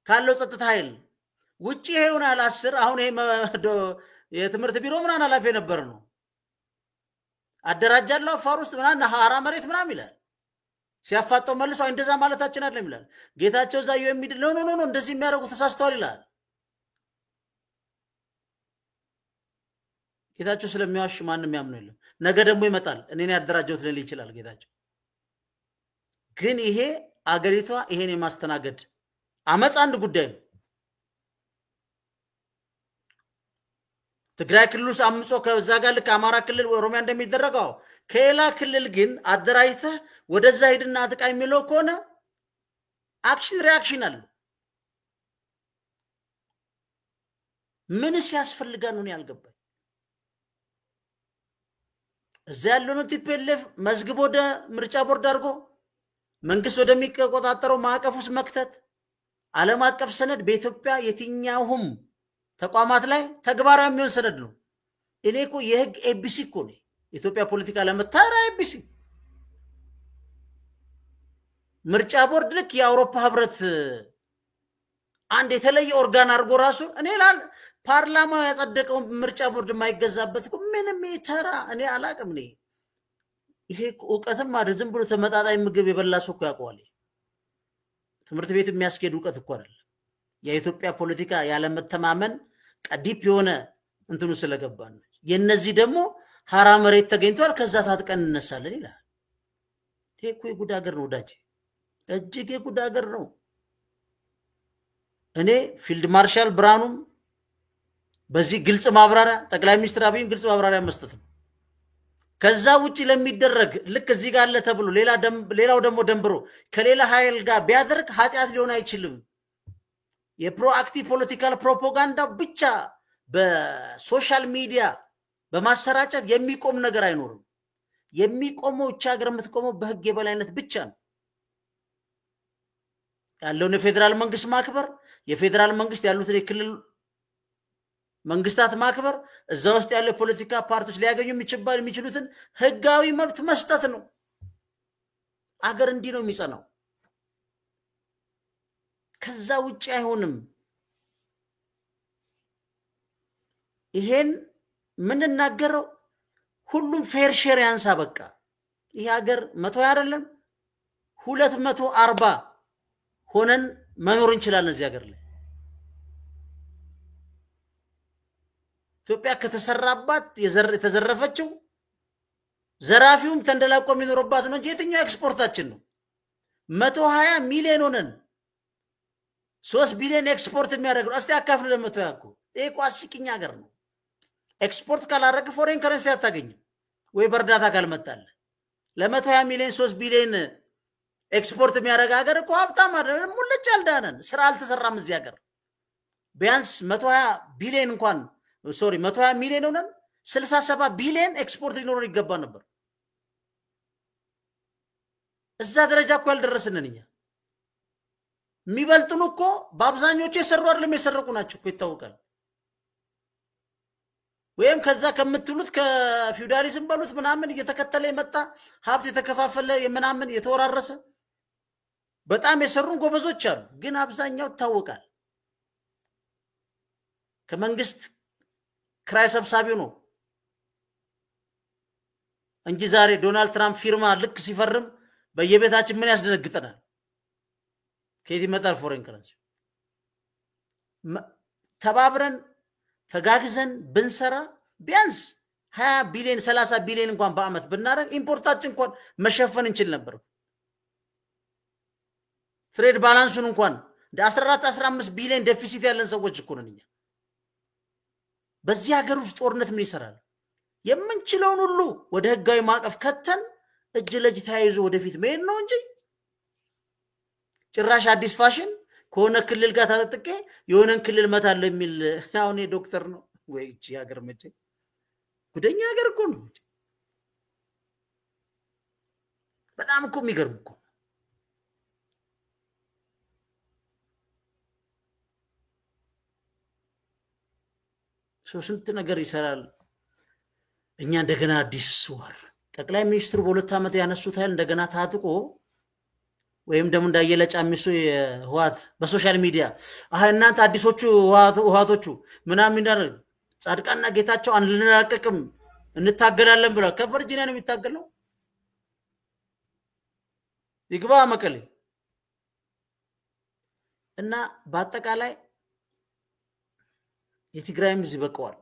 ካለው ጸጥታ ኃይል ውጪ ይሆናል 10 አሁን ይሄ የትምህርት ቢሮ ምናን አላፊ ነበር ነው አደራጃለሁ አፋር ውስጥ ምናን ሐራ መሬት ምናም ይላል። ሲያፋጠው መልሶ እንደዛ ማለታችን አይደለም ይላል። ጌታቸው ዛዩ የሚል ኖ እንደዚህ የሚያደርጉ ተሳስተዋል ይላል። ጌታቸው ስለሚዋሽ ማንንም ያምነው የለም። ነገ ደግሞ ይመጣል እኔን ያደራጀውት ሊል ይችላል ጌታቸው። ግን ይሄ አገሪቷ ይሄን የማስተናገድ አመጽ አንድ ጉዳይ ነው። ትግራይ ክልል አምጾ ከዛ ጋር ለአማራ ክልል ኦሮሚያ እንደሚደረገው ከሌላ ክልል ግን አደራጅተህ ወደዛ ሄድና አጥቃ የሚለው ከሆነ አክሽን ሪአክሽን አለ። ምንስ ያስፈልጋል ነው ያልገባኝ እዛ ያለው ነው ቲፒኤልኤፍ መዝግቦ ወደ ምርጫ ቦርድ አድርጎ መንግስት ወደሚቆጣጠረው ማዕቀፍ ውስጥ መክተት ዓለም አቀፍ ሰነድ በኢትዮጵያ የትኛውም ተቋማት ላይ ተግባራዊ የሚሆን ሰነድ ነው እኔ እኮ የህግ ኤቢሲ እኮ ነው ኢትዮጵያ ፖለቲካ ለመታራ ኤቢሲ ምርጫ ቦርድ ልክ የአውሮፓ ህብረት አንድ የተለየ ኦርጋን አድርጎ ራሱ እኔ ላል ፓርላማው ያጸደቀው ምርጫ ቦርድ የማይገዛበት እኮ ምንም ይተራ እኔ አላቅም ነኝ ይሄ ዕውቀትም አይደል ዝም ብሎ ተመጣጣኝ ምግብ የበላ ሰው እኮ ያውቀዋል ትምህርት ቤት የሚያስኬድ ዕውቀት እኮ አይደል የኢትዮጵያ ፖለቲካ ያለ መተማመን ቀዲፕ የሆነ እንትኑ ስለገባን የነዚህ ደግሞ ሐራ መሬት ተገኝቷል ከዛ ታጥቀን እንነሳለን ይላል ይሄ እኮ የጉድ ሀገር ነው ወዳጅ እጅግ የጉድ ሀገር ነው እኔ ፊልድ ማርሻል ብርሃኑም በዚህ ግልጽ ማብራሪያ ጠቅላይ ሚኒስትር አብይም ግልጽ ማብራሪያ መስጠት ነው ከዛ ውጪ ለሚደረግ ልክ እዚህ ጋር አለ ተብሎ ሌላው ደግሞ ደንብሮ ከሌላ ኃይል ጋር ቢያደርግ ኃጢያት ሊሆን አይችልም የፕሮአክቲቭ ፖለቲካል ፕሮፓጋንዳ ብቻ በሶሻል ሚዲያ በማሰራጨት የሚቆም ነገር አይኖርም የሚቆመው እቻ ሀገር የምትቆመው በህግ የበላይነት ብቻ ነው ያለውን የፌደራል መንግስት ማክበር የፌደራል መንግስት ያሉትን የክልል መንግስታት ማክበር እዛ ውስጥ ያለ ፖለቲካ ፓርቲዎች ሊያገኙ የሚችሉትን ህጋዊ መብት መስጠት ነው አገር እንዲህ ነው የሚጸናው ከዛ ውጪ አይሆንም ይሄን ምን እናገረው ሁሉም ፌር ሼር ያንሳ በቃ ይሄ ሀገር 100 አይደለም 240 ሆነን መኖር እንችላለን እዚህ ሀገር ላይ ኢትዮጵያ ከተሰራባት የተዘረፈችው ዘራፊውም ተንደላቆ የሚኖርባት ነው የትኛው ኤክስፖርታችን ነው 120 ሚሊዮን ሆነን 3 ቢሊዮን ኤክስፖርት የሚያደርገው እስቲ አካፍሉ ለ100 ያኩ ይሄ ቋስቂኛ ሀገር ነው ኤክስፖርት ካላረገ ፎሬን ከረንሲ አታገኝም ወይ በርዳታ ካልመጣለ ለ120 ሚሊዮን 3 ቢሊዮን ኤክስፖርት የሚያደርግ ሀገር እኮ ሀብታም አይደለም ሙልጭ አልዳነን ስራ አልተሰራም እዚህ ሀገር ቢያንስ 120 ቢሊዮን እንኳን ሶሪ 120 ሚሊዮን ሆነን 67 ቢሊዮን ኤክስፖርት ሊኖር ይገባ ነበር እዛ ደረጃ እኮ ያልደረስነን እኛ የሚበልጡን እኮ በአብዛኞቹ የሰሩ አይደለም የሰረቁ ናቸው እኮ ይታወቃል ወይም ከዛ ከምትሉት ከፊውዳሊዝም ባሉት ምናምን እየተከተለ የመጣ ሀብት የተከፋፈለ የምናምን የተወራረሰ በጣም የሰሩን ጎበዞች አሉ ግን አብዛኛው ታወቃል ከመንግስት ክራይ ሰብሳቢው ነው እንጂ ዛሬ ዶናልድ ትራምፕ ፊርማ ልክ ሲፈርም በየቤታችን ምን ያስደነግጠናል ከየት ይመጣል ፎሬን ከረንሲ ተባብረን ተጋግዘን ብንሰራ ቢያንስ 20 ቢሊዮን 30 ቢሊዮን እንኳን በአመት ብናረግ ኢምፖርታችን እንኳን መሸፈን እንችል ነበር ትሬድ ባላንሱን እንኳን እንደ 14 15 ቢሊዮን ዴፊሲት ያለን ሰዎች እኮ ነን በዚህ ሀገር ውስጥ ጦርነት ምን ይሰራል የምንችለውን ሁሉ ወደ ህጋዊ ማቀፍ ከተን እጅ ለእጅ ተያይዞ ወደፊት መሄድ ነው እንጂ ጭራሽ አዲስ ፋሽን ከሆነ ክልል ጋር ታጥቄ የሆነን ክልል መታለ የሚል አሁን ዶክተር ነው ወይ እቺ ሀገር መቼ ጉደኛ ሀገር እኮ ነው በጣም እኮ የሚገርም እኮ ስንት ነገር ይሰራል እኛ እንደገና አዲስ ወር ጠቅላይ ሚኒስትሩ በሁለት አመት ያነሱት ኃይል እንደገና ታጥቆ ወይም ደግሞ እንዳየለ ጫሚሱ የህዋት በሶሻል ሚዲያ እናንተ አዲሶቹ ህዋቶቹ ምናምን እንዳደረግ ጻድቃና ጌታቸው አንልናቀቅም እንታገላለን ብለው ከቨርጂኒያ ነው የሚታገለው ይግባ መቀሌ እና በአጠቃላይ የትግራይም ይበቀዋል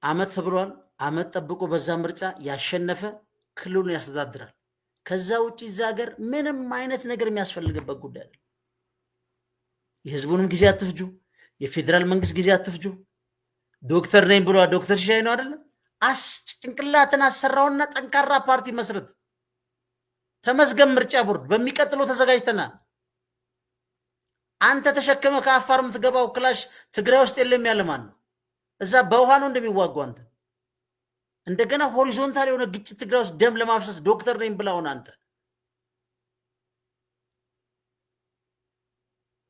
አመት ተብሏል አመት ጠብቆ በዛ ምርጫ ያሸነፈ ክልሉን ያስተዳድራል ከዛ ውጪ ዛገር ምንም አይነት ነገር የሚያስፈልግበት ጉዳይ አይደለም የህዝቡንም ጊዜ አትፍጁ የፌደራል መንግስት ጊዜ አትፍጁ ዶክተር ነኝ ብሎ ዶክተር ሻይ ነው አይደለም ጭንቅላትን አሰራውና ጠንካራ ፓርቲ መስረት ተመስገን ምርጫ ቦርድ በሚቀጥለው ተዘጋጅተናል አንተ ተሸከመ ከአፋር የምትገባው ክላሽ ትግራይ ውስጥ የለም ያለ ማን ነው? እዛ በውሃ ነው እንደሚዋጉ አንተ እንደገና ሆሪዞንታል የሆነ ግጭት ትግራይ ውስጥ ደም ለማፍሰስ ዶክተር ነኝ ብላውን አንተ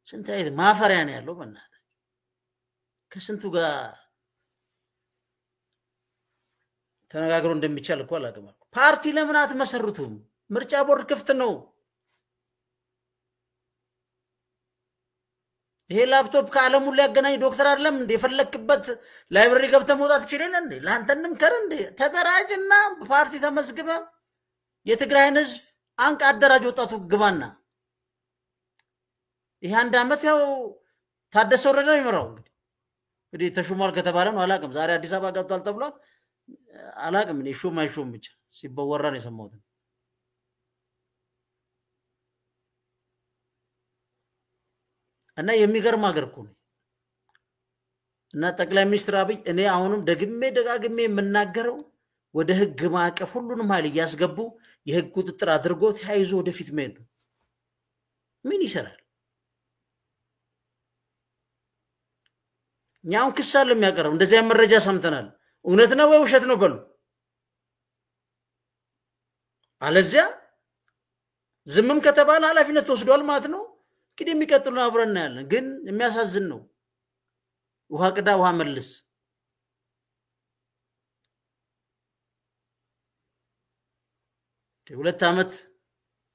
ስንት አይነት ማፈሪያ ነው ያለው በእናትህ ከስንቱ ጋር ተነጋግሮ እንደሚቻል እኮ አላገማ ፓርቲ ለምን አትመሰርቱም ምርጫ ቦርድ ክፍት ነው ይሄ ላፕቶፕ ከዓለሙ ላይ ያገናኝ ዶክተር አይደለም እንዴ የፈለክበት ላይብረሪ ገብተህ መውጣት ይችላል እንዴ ላንተንም ከር እንዴ ተደራጅና ፓርቲ ተመዝግበ የትግራይን ህዝብ አንቅ አደራጅ ወጣቱ ግባና ይሄ አንድ አመት ያው ታደሰ ወረደ ነው ይመራው እንግዲህ ተሹሟል ከተባለ ነው አላቅም ዛሬ አዲስ አበባ ገብቷል ተብሏል አላቅም እኔ ሹም አይሹም ብቻ ሲበወራ ነው የሰማሁት እና የሚገርም ሀገር እኮ ነው እና ጠቅላይ ሚኒስትር አብይ እኔ አሁንም ደጋግሜ የምናገረው ወደ ህግ ማዕቀፍ ሁሉንም ኃይል እያስገቡ የህግ ቁጥጥር አድርጎ ተያይዞ ወደፊት መሄድ ምን ይሰራል ኛው ክሳል የሚያቀርብ እንደዚህ መረጃ ሰምተናል እውነት ነው ወይ ውሸት ነው በሉ አለዚያ ዝምም ከተባለ ኃላፊነት ተወስዷል ማለት ነው እንግዲህ የሚቀጥሉ አብረን ያለን ግን የሚያሳዝን ነው ውሃ ቅዳ ውሃ መልስ ሁለት አመት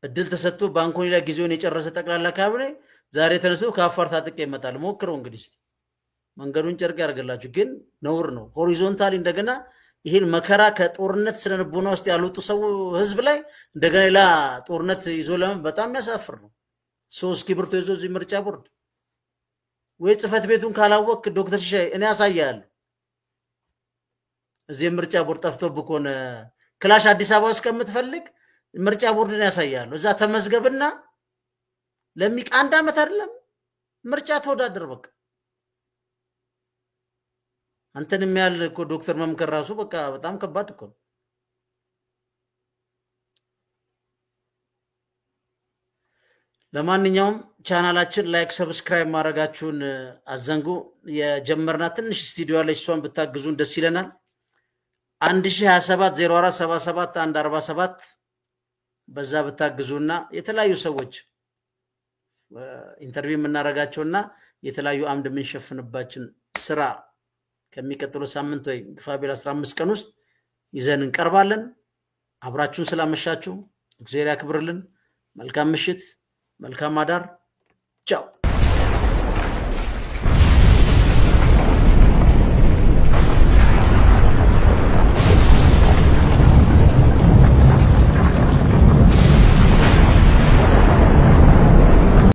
እድል ተሰጥቶ ባንኮኒ ላይ ጊዜውን የጨረሰ ጠቅላላ ካቢኔ ዛሬ ተነስቶ ከአፋር ታጥቄ ይመጣል ሞክረው እንግዲህ መንገዱን ጨርቅ ያርገላችሁ ግን ነውር ነው ሆሪዞንታሊ እንደገና ይሄን መከራ ከጦርነት ስለነበውና ውስጥ ያሉት ሰው ህዝብ ላይ እንደገና ሌላ ጦርነት ይዞለም በጣም ያሳፍር ነው ሶስት ኪብርቶ ይዞ እዚህ ምርጫ ቦርድ ወይ ጽፈት ቤቱን ካላወቅ ዶክተር ሻይ እኔ ያሳያለሁ እዚህ ምርጫ ቦርድ ጠፍቶብኮነ ክላሽ አዲስ አበባ ውስጥ ከምትፈልግ ምርጫ ቦርድን ያሳያለሁ እዛ ተመዝገብና ለሚቅ አንድ አመት አይደለም ምርጫ ተወዳደር በቃ አንተንም ያል እኮ ዶክተር መምከር ራሱ በቃ በጣም ከባድ እኮ ለማንኛውም ቻናላችን ላይክ ሰብስክራይብ ማድረጋችሁን አዘንጉ የጀመርና ትንሽ ስቱዲዮ ላይ እሷን ብታግዙን ደስ ይለናል 10270477 በዛ ብታግዙና የተለያዩ ሰዎች ኢንተርቪው የምናረጋቸውና የተለያዩ አምድ የምንሸፍንባችን ስራ ከሚቀጥሉ ሳምንት ወይ ግፋቢል 15 ቀን ውስጥ ይዘን እንቀርባለን አብራችሁን ስላመሻችሁ እግዚአብሔር ያክብርልን መልካም ምሽት መልካም አዳር ቻው